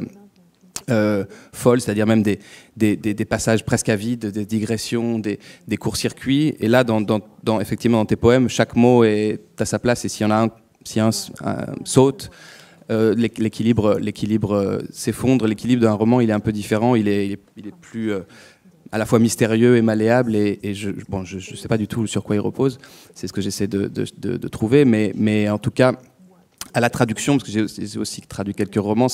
Speaker 2: folles, c'est-à-dire même des passages presque à vide, des digressions, des courts-circuits. Et là, effectivement, dans tes poèmes, chaque mot est à sa place, et s'il y en a un saute, l'équilibre s'effondre. L'équilibre d'un roman, il est un peu différent, il est plus... à la fois mystérieux et malléable, et je ne sais pas du tout sur quoi il repose, c'est ce que j'essaie de trouver, mais en tout cas, à la traduction, parce que j'ai aussi traduit quelques romans,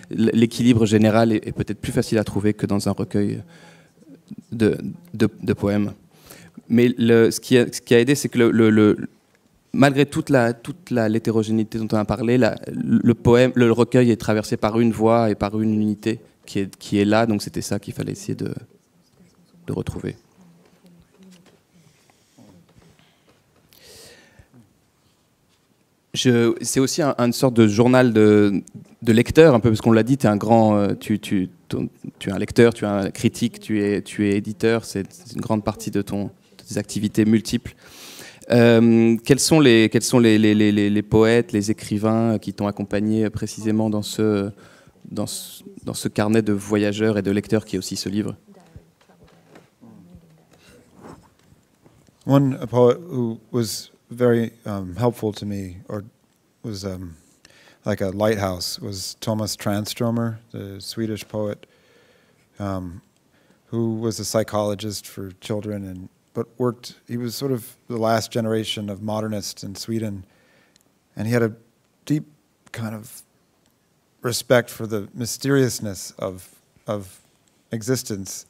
Speaker 2: l'équilibre général est peut-être plus facile à trouver que dans un recueil de poèmes. Mais ce qui a aidé, c'est que malgré toute l'hétérogénéité dont on a parlé, le recueil est traversé par une voix et par une unité qui est là, donc c'était ça qu'il fallait essayer de retrouver. C'est aussi une sorte de journal de lecteur, un peu, parce qu'on l'a dit, tu es un grand, tu es un lecteur, tu es un critique, tu es éditeur, c'est une grande partie de tes activités multiples. Quels sont les poètes, les écrivains qui t'ont accompagné précisément dans ce carnet de voyageurs et de lecteurs qui est aussi ce livre?
Speaker 3: One poet who was very helpful to me, or was like a lighthouse, was Thomas Tranströmer, the Swedish poet, who was a psychologist for children, but worked. He was sort of the last generation of modernists in Sweden, and he had a deep kind of respect for the mysteriousness of existence.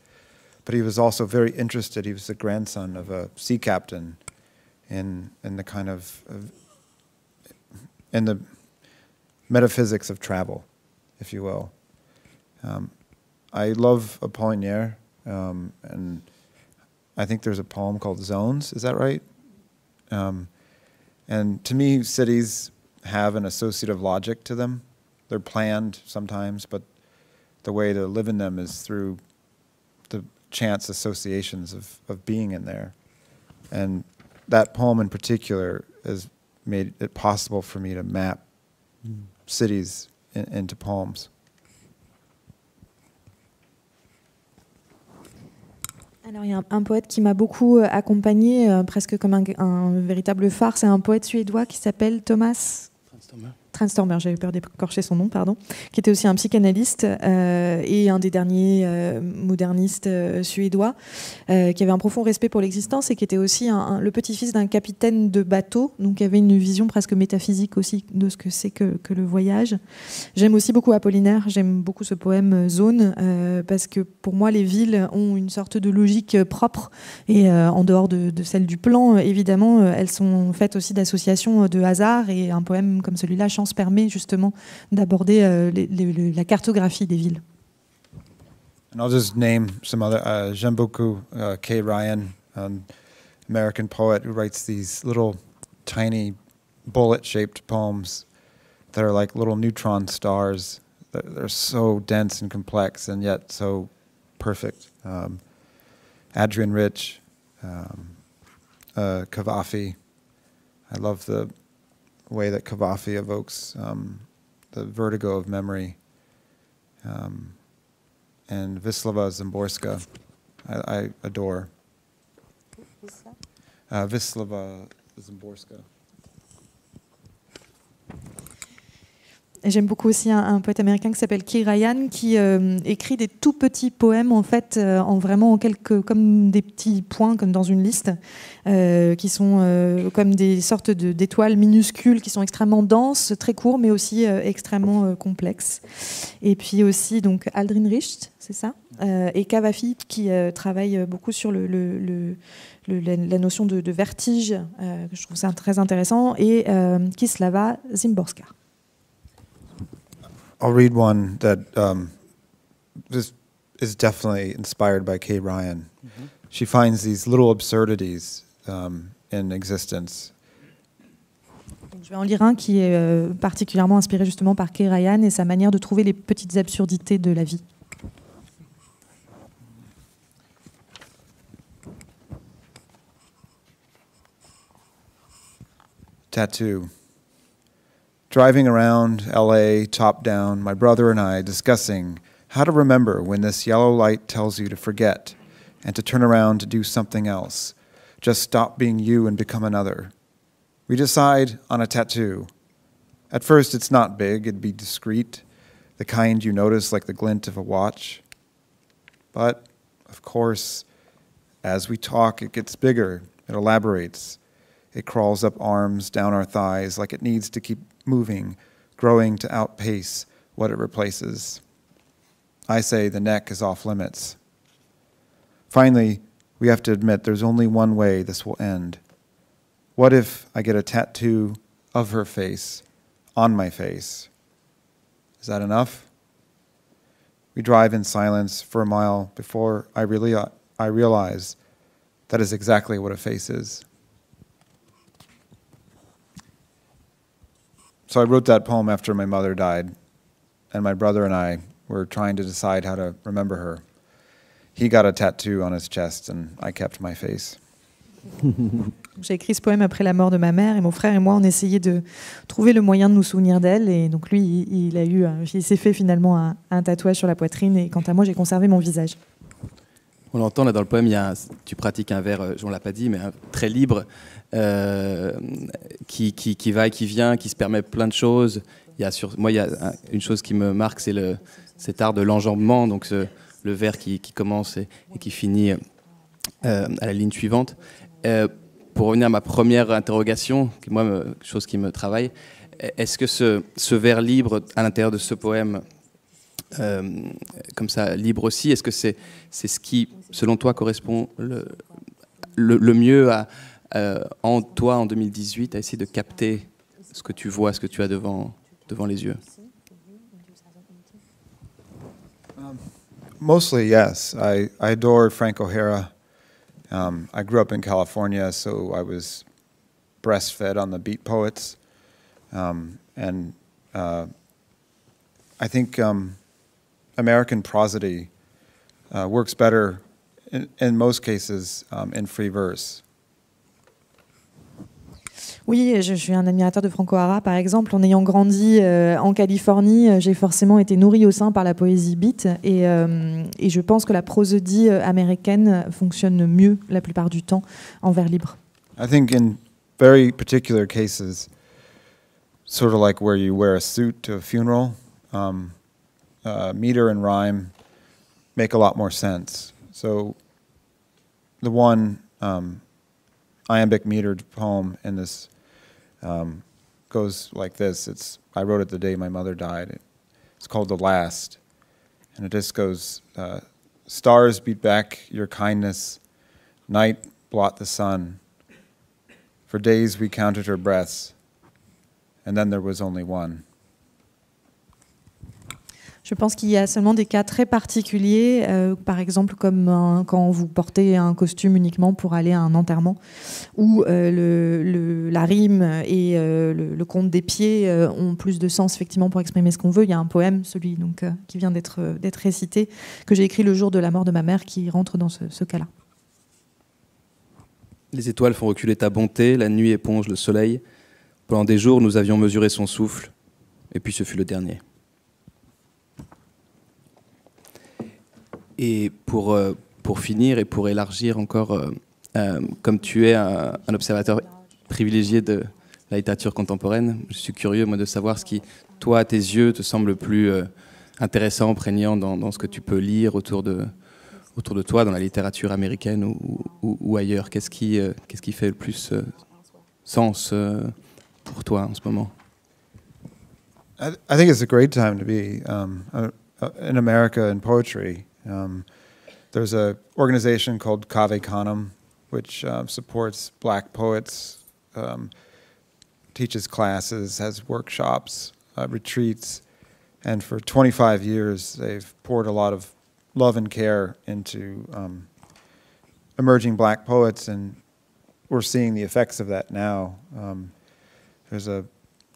Speaker 3: But he was also very interested. He was the grandson of a sea captain in the kind of in the metaphysics of travel, if you will. I love Apollinaire, and I think there's a poem called Zones. Is that right? And to me, cities have an associative logic to them. They're planned sometimes, but the way to live in them is through the chance associations of being in there. And that poem in particular has made it possible for me to map cities into poems.
Speaker 4: Alors il y a un poète qui m'a beaucoup accompagné, presque comme un véritable phare, c'est un poète suédois qui s'appelle Thomas Tranströmer, j'avais peur d'écorcher son nom, pardon, qui était aussi un psychanalyste et un des derniers modernistes suédois, qui avait un profond respect pour l'existence et qui était aussi le petit-fils d'un capitaine de bateau, donc qui avait une vision presque métaphysique aussi de ce que c'est que le voyage. J'aime aussi beaucoup Apollinaire, j'aime beaucoup ce poème Zone, parce que pour moi les villes ont une sorte de logique propre et en dehors de celle du plan, évidemment, elles sont faites aussi d'associations de hasard, et un poème comme celui-là, Chance, permet justement d'aborder la cartographie des villes.
Speaker 3: And I'll just name some other. J'aime beaucoup Kay Ryan, American poet who writes these little tiny bullet-shaped poems that are like little neutron stars. They're so dense and complex and yet so perfect. Adrian Rich, Cavafy. I love the way that Cavafy evokes the vertigo of memory. And Wisława Szymborska, I adore. Wisława Szymborska.
Speaker 4: Et j'aime beaucoup aussi un poète américain qui s'appelle Kay Ryan, qui écrit des tout petits poèmes en fait, comme des petits points, comme dans une liste, qui sont comme des sortes d'étoiles minuscules, qui sont extrêmement denses, très courts, mais aussi extrêmement complexes. Et puis aussi donc Aldrin Richt, c'est ça, et Cavafy, qui travaille beaucoup sur la notion de vertige, que je trouve ça très intéressant, et Kislava Szymborska.
Speaker 3: I'll read one that this is definitely inspired by Kay Ryan. Mm-hmm. She finds these little absurdities in existence.
Speaker 4: Je vais en lire un qui est particulièrement inspiré justement par Kay Ryan et sa manière de trouver les petites absurdités de la vie.
Speaker 3: Tattoo. Driving around LA, top down, my brother and I discussing how to remember when this yellow light tells you to forget and to turn around to do something else. Just stop being you and become another. We decide on a tattoo. At first, it's not big, it'd be discreet, the kind you notice like the glint of a watch. But, of course, as we talk, it gets bigger, it elaborates. It crawls up arms, down our thighs, like it needs to keep moving, growing to outpace what it replaces. I say the neck is off limits. Finally, we have to admit there's only one way this will end. What if I get a tattoo of her face on my face? Is that enough? We drive in silence for a mile before I realize that is exactly what a face is. So I wrote that poem after my mother died, and my brother and I were trying to decide how to remember her. He got a tattoo on his chest, and I kept my face.
Speaker 4: J'ai écrit ce poème après la mort de ma mère, et mon frère et moi, on essayait de trouver le moyen de nous souvenir d'elle. Et donc lui, il s'est fait finalement un tatouage sur la poitrine, et quant à moi, j'ai conservé mon visage.
Speaker 2: On l'entend là dans le poème, tu pratiques un vers, on ne l'a pas dit, mais très libre, qui va et qui vient, qui se permet plein de choses. Moi, il y a une chose qui me marque, c'est cet art de l'enjambement, donc le vers qui commence et qui finit à la ligne suivante. Pour revenir à ma première interrogation, chose qui me travaille, est-ce que ce vers libre à l'intérieur de ce poème, comme ça, libre aussi, est-ce que c'est ce qui, selon toi, correspond le mieux en toi, en 2018, à essayer de capter ce que tu vois, ce que tu as devant les yeux?
Speaker 3: Mostly, yes. I adore Frank O'Hara. I grew up in California, so I was breastfed on the Beat Poets. And I think American prosody works better, in most cases, in free verse.
Speaker 4: Oui, je suis un admirateur de Frank O'Hara, par exemple. En ayant grandi en Californie, j'ai forcément été nourrie au sein par la poésie beat, et je pense que la prosodie américaine fonctionne mieux la plupart du temps en vers libre.
Speaker 3: I think in very particular cases, sort of like where you wear a suit to a funeral, meter and rhyme make a lot more sense. So the one iambic metered poem in this goes like this. I wrote it the day my mother died. It's called The Last. And it just goes, stars beat back your kindness, night blot the sun. For days we counted her breaths, and then there was only one.
Speaker 4: Je pense qu'il y a seulement des cas très particuliers, par exemple comme quand vous portez un costume uniquement pour aller à un enterrement, où la rime et le compte des pieds ont plus de sens effectivement pour exprimer ce qu'on veut. Il y a un poème, celui donc, qui vient d'être récité, que j'ai écrit le jour de la mort de ma mère, qui rentre dans ce cas-là.
Speaker 2: Les étoiles font reculer ta bonté, la nuit éponge le soleil. Pendant des jours, nous avions mesuré son souffle, et puis ce fut le dernier. Et pour finir et pour élargir encore, comme tu es un observateur privilégié de la littérature contemporaine. Je suis curieux, moi, de savoir ce qui, toi, à tes yeux, te semble le plus intéressant, prégnant dans ce que tu peux lire autour de toi, dans la littérature américaine ou ailleurs. Qu'est-ce qui fait le plus sens pour toi en ce moment?
Speaker 3: I think it's a great time to be in America in poetry. There's an organization called Cave Canem, which supports black poets, teaches classes, has workshops, retreats, and for 25 years they've poured a lot of love and care into emerging black poets, and we're seeing the effects of that now. There's a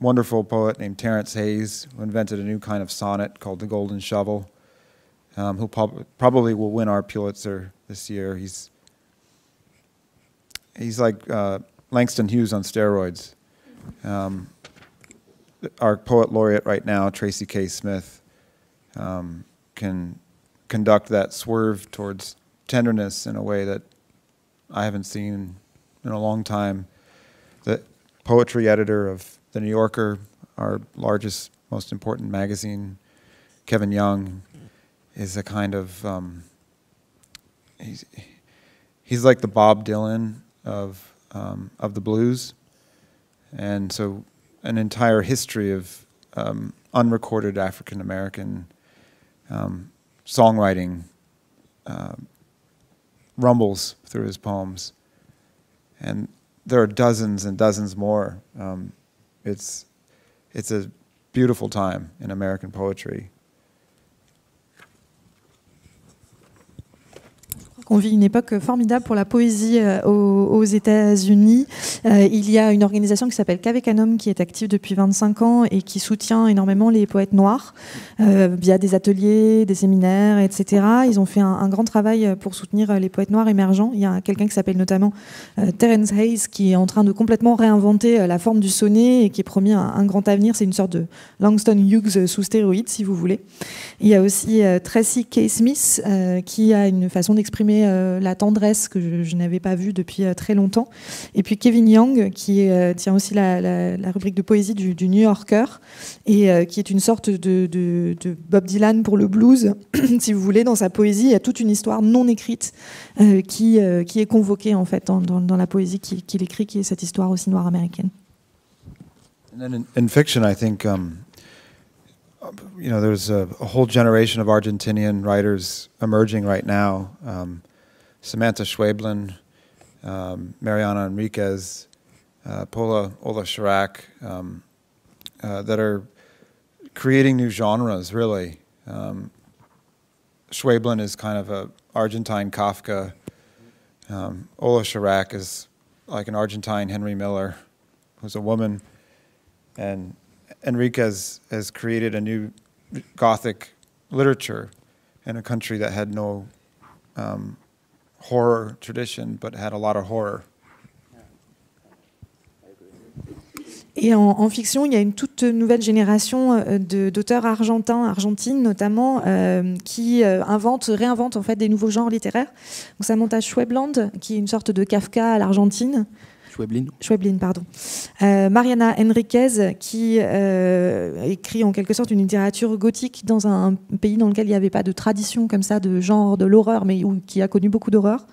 Speaker 3: wonderful poet named Terence Hayes who invented a new kind of sonnet called the Golden Shovel, who probably will win our Pulitzer this year. He's like Langston Hughes on steroids. Our poet laureate right now, Tracy K. Smith, can conduct that swerve towards tenderness in a way that I haven't seen in a long time. The poetry editor of The New Yorker, our largest, most important magazine, Kevin Young, is a kind of, he's like the Bob Dylan of the blues. And so an entire history of unrecorded African-American songwriting rumbles through his poems. And there are dozens and dozens more. It's a beautiful time in American poetry.
Speaker 4: On vit une époque formidable pour la poésie aux États-Unis. Il y a une organisation qui s'appelle Cave Canem qui est active depuis 25 ans et qui soutient énormément les poètes noirs via des ateliers, des séminaires, etc. Ils ont fait un grand travail pour soutenir les poètes noirs émergents. Il y a quelqu'un qui s'appelle notamment Terence Hayes qui est en train de complètement réinventer la forme du sonnet et qui est promis un grand avenir. C'est une sorte de Langston Hughes sous stéroïdes, si vous voulez. Il y a aussi Tracy K. Smith qui a une façon d'exprimer la tendresse que je n'avais pas vue depuis très longtemps. Et puis Kevin Young, qui tient aussi la rubrique de poésie du New Yorker, et qui est une sorte de Bob Dylan pour le blues, si vous voulez. Dans sa poésie, il y a toute une histoire non écrite qui est convoquée en fait dans la poésie qu'il écrit, qui est cette histoire aussi noire américaine.
Speaker 3: And then in fiction, I think there's a whole generation of Argentinian writers emerging right now. Samantha Schweblin, Mariana Enriquez, Paula Chirac, that are creating new genres, really. Schweblin is kind of a Argentine Kafka. Ola Chirac is like an Argentine Henry Miller, who's a woman. And Enriquez has created a new Gothic literature in a country that had no horror tradition, but had a lot of horror.
Speaker 4: Et en fiction, il y a une toute nouvelle génération d'auteurs argentines notamment, qui réinventent en fait des nouveaux genres littéraires. Donc Samantha Schweblin, qui est une sorte de Kafka à l'Argentine. Schweblin, pardon. Mariana Enriquez, qui écrit en quelque sorte une littérature gothique dans un pays dans lequel il n'y avait pas de tradition comme ça de genre de l'horreur, mais qui a connu beaucoup d'horreur.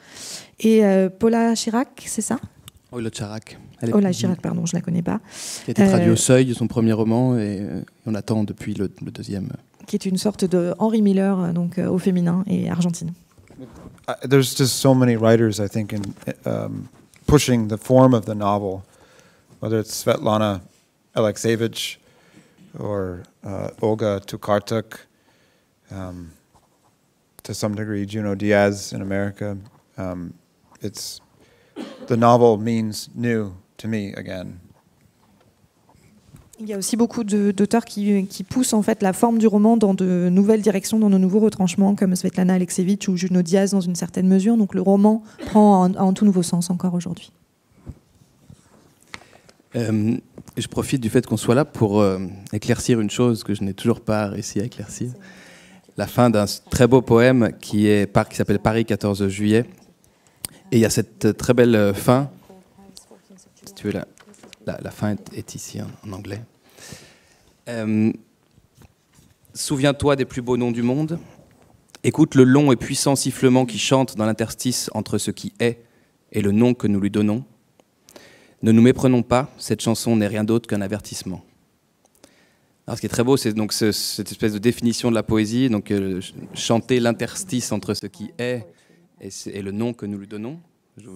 Speaker 4: Et Paula Chirac, c'est ça?
Speaker 2: Ola Chirac.
Speaker 4: Ola Chirac, pardon, je ne la connais pas.
Speaker 2: Qui a été traduit au Seuil, son premier roman, et on attend depuis le deuxième.
Speaker 4: Qui est une sorte de Henry Miller, donc au féminin et argentine.
Speaker 3: There's just so many writers, I think, pushing the form of the novel, whether it's Svetlana Alexievich or Olga Tokarczuk, to some degree Junot Diaz in America. The novel means new to me again.
Speaker 4: Il y a aussi beaucoup d'auteurs qui poussent en fait la forme du roman dans de nouvelles directions, dans de nouveaux retranchements, comme Svetlana Alexievich ou Junot Diaz dans une certaine mesure. Donc le roman prend un tout nouveau sens encore aujourd'hui.
Speaker 2: Je profite du fait qu'on soit là pour éclaircir une chose que je n'ai toujours pas réussi à éclaircir. La fin d'un très beau poème qui s'appelle Paris 14 juillet. Et il y a cette très belle fin, si tu veux là. La fin est ici en anglais. Souviens-toi des plus beaux noms du monde. Écoute le long et puissant sifflement qui chante dans l'interstice entre ce qui est et le nom que nous lui donnons. Ne nous méprenons pas, cette chanson n'est rien d'autre qu'un avertissement. Alors, ce qui est très beau, c'est donc cette espèce de définition de la poésie, donc chanter l'interstice entre ce qui est et le nom que nous lui donnons.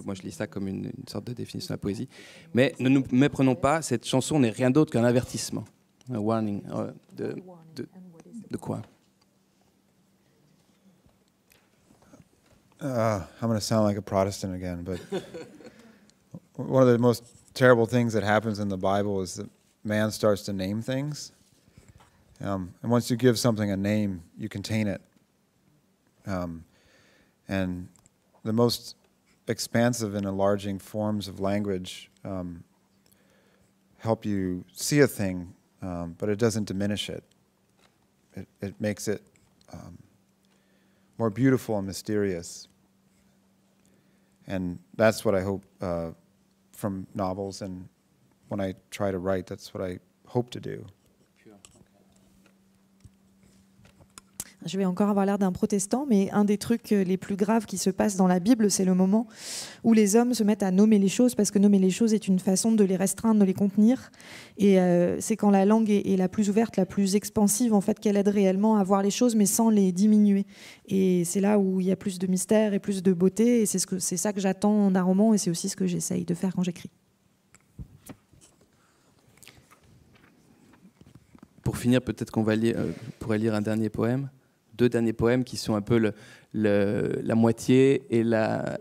Speaker 2: Moi, je lis ça comme une sorte de définition de la poésie. Mais ne nous méprenons pas, cette chanson n'est rien d'autre qu'un avertissement. Un warning. De quoi?
Speaker 3: I'm going to sound like a Protestant again, but one of the most terrible things that happens in the Bible is that man starts to name things. And once you give something a name, you contain it. And the most expansive and enlarging forms of language help you see a thing, but it doesn't diminish it. It makes it more beautiful and mysterious. And that's what I hope from novels, and when I try to write, that's what I hope to do.
Speaker 4: Je vais encore avoir l'air d'un protestant, mais un des trucs les plus graves qui se passent dans la Bible, c'est le moment où les hommes se mettent à nommer les choses, parce que nommer les choses est une façon de les restreindre, de les contenir. Et c'est quand la langue est la plus ouverte, la plus expansive, en fait, qu'elle aide réellement à voir les choses, mais sans les diminuer. Et c'est là où il y a plus de mystère et plus de beauté, et c'est ça que j'attends d'un roman, et c'est aussi ce que j'essaye de faire quand j'écris.
Speaker 2: Pour finir, peut-être qu'on pourrait lire un dernier poème. 2 derniers poèmes qui sont un peu la moitié et la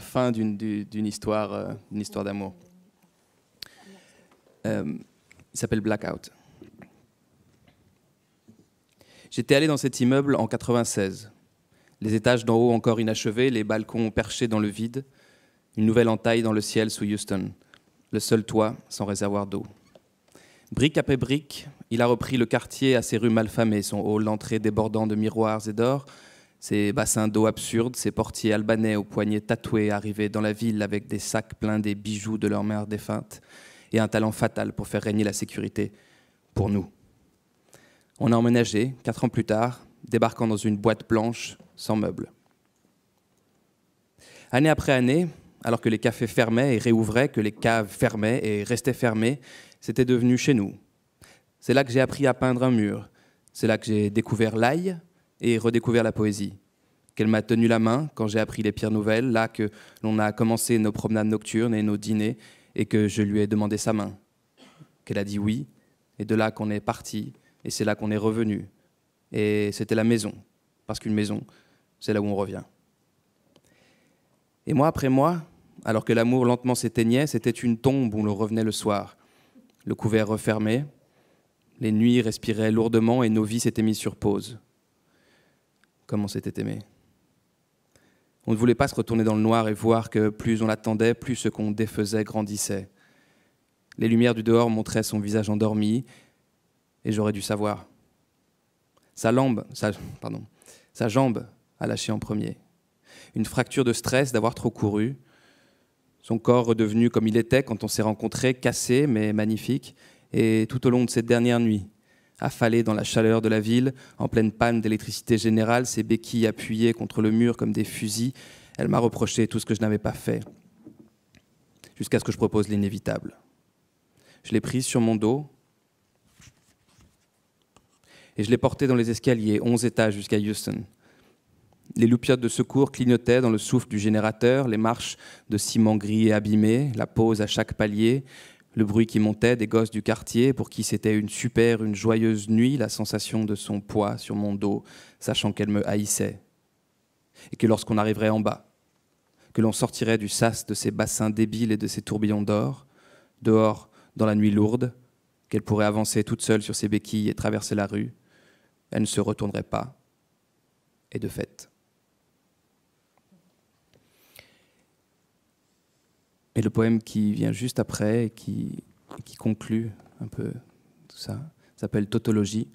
Speaker 2: fin d'une histoire d'amour. Il s'appelle Blackout. J'étais allé dans cet immeuble en 96. Les étages d'en haut encore inachevés, les balcons perchés dans le vide, une nouvelle entaille dans le ciel sous Houston, le seul toit sans réservoir d'eau. Brique après brique, il a repris le quartier à ses rues malfamées, son hall d'entrée débordant de miroirs et d'or, ses bassins d'eau absurdes, ses portiers albanais aux poignets tatoués arrivés dans la ville avec des sacs pleins des bijoux de leur mère défunte et un talent fatal pour faire régner la sécurité pour nous. On a emménagé, 4 ans plus tard, débarquant dans une boîte blanche sans meubles. Année après année, alors que les cafés fermaient et réouvraient, que les caves fermaient et restaient fermées, c'était devenu chez nous. C'est là que j'ai appris à peindre un mur. C'est là que j'ai découvert l'ail et redécouvert la poésie. Qu'elle m'a tenu la main quand j'ai appris les pires nouvelles, là que l'on a commencé nos promenades nocturnes et nos dîners, et que je lui ai demandé sa main. Qu'elle a dit oui, et de là qu'on est parti, et c'est là qu'on est revenu. Et c'était la maison, parce qu'une maison, c'est là où on revient. Et mois après mois, alors que l'amour lentement s'éteignait, c'était une tombe où l'on revenait le soir. Le couvert refermé, les nuits respiraient lourdement et nos vies s'étaient mises sur pause. Comme on s'était aimé. On ne voulait pas se retourner dans le noir et voir que plus on l'attendait, plus ce qu'on défaisait grandissait. Les lumières du dehors montraient son visage endormi, et j'aurais dû savoir. Sa jambe a lâché en premier. Une fracture de stress d'avoir trop couru. Son corps redevenu comme il était quand on s'est rencontrés, cassé mais magnifique. Et tout au long de cette dernière nuit, affalée dans la chaleur de la ville, en pleine panne d'électricité générale, ses béquilles appuyées contre le mur comme des fusils, elle m'a reproché tout ce que je n'avais pas fait, jusqu'à ce que je propose l'inévitable. Je l'ai prise sur mon dos et je l'ai portée dans les escaliers, 11 étages jusqu'à Houston. Les loupiottes de secours clignotaient dans le souffle du générateur, les marches de ciment gris et abîmé, la pause à chaque palier, le bruit qui montait des gosses du quartier pour qui c'était une joyeuse nuit, la sensation de son poids sur mon dos, sachant qu'elle me haïssait. Et que lorsqu'on arriverait en bas, que l'on sortirait du sas de ses bassins débiles et de ses tourbillons d'or, dehors dans la nuit lourde, qu'elle pourrait avancer toute seule sur ses béquilles et traverser la rue, elle ne se retournerait pas. Et de fait. Et le poème qui vient juste après et qui conclut un peu tout ça s'appelle Tautologie.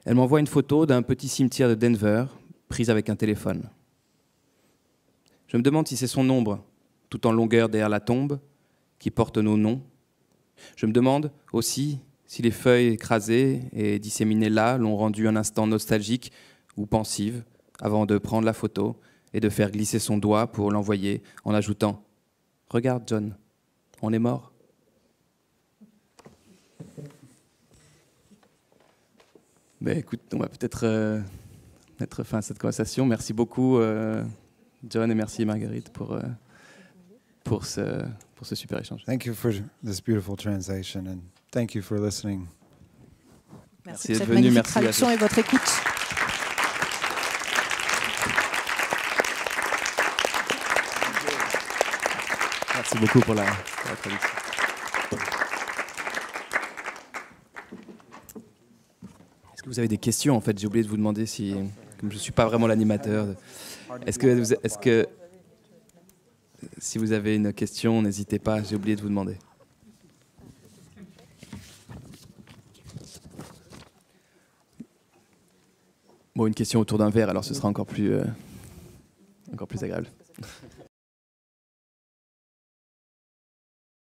Speaker 2: Elle m'envoie une photo d'un petit cimetière de Denver prise avec un téléphone. Je me demande si c'est son ombre, tout en longueur derrière la tombe, qui porte nos noms. Je me demande aussi si les feuilles écrasées et disséminées là l'ont rendu un instant nostalgique ou pensive avant de prendre la photo et de faire glisser son doigt pour l'envoyer en ajoutant « Regarde John, on est mort ». Ben, écoute, on va peut-être mettre fin à cette conversation. Merci beaucoup John et merci Marguerite pour ce super échange.
Speaker 3: Thank you for this beautiful translation and thank you for listening.
Speaker 4: Merci
Speaker 2: d'être
Speaker 4: pour cette
Speaker 2: venu,
Speaker 4: magnifique
Speaker 2: merci à
Speaker 4: traduction
Speaker 2: tous.
Speaker 4: et votre écoute.
Speaker 2: Merci beaucoup pour la traduction. Est-ce que vous avez des questions? En fait, j'ai oublié de vous demander si, comme je ne suis pas vraiment l'animateur, est-ce que si vous avez une question, n'hésitez pas, j'ai oublié de vous demander. Bon, une question autour d'un verre, alors ce sera encore plus agréable.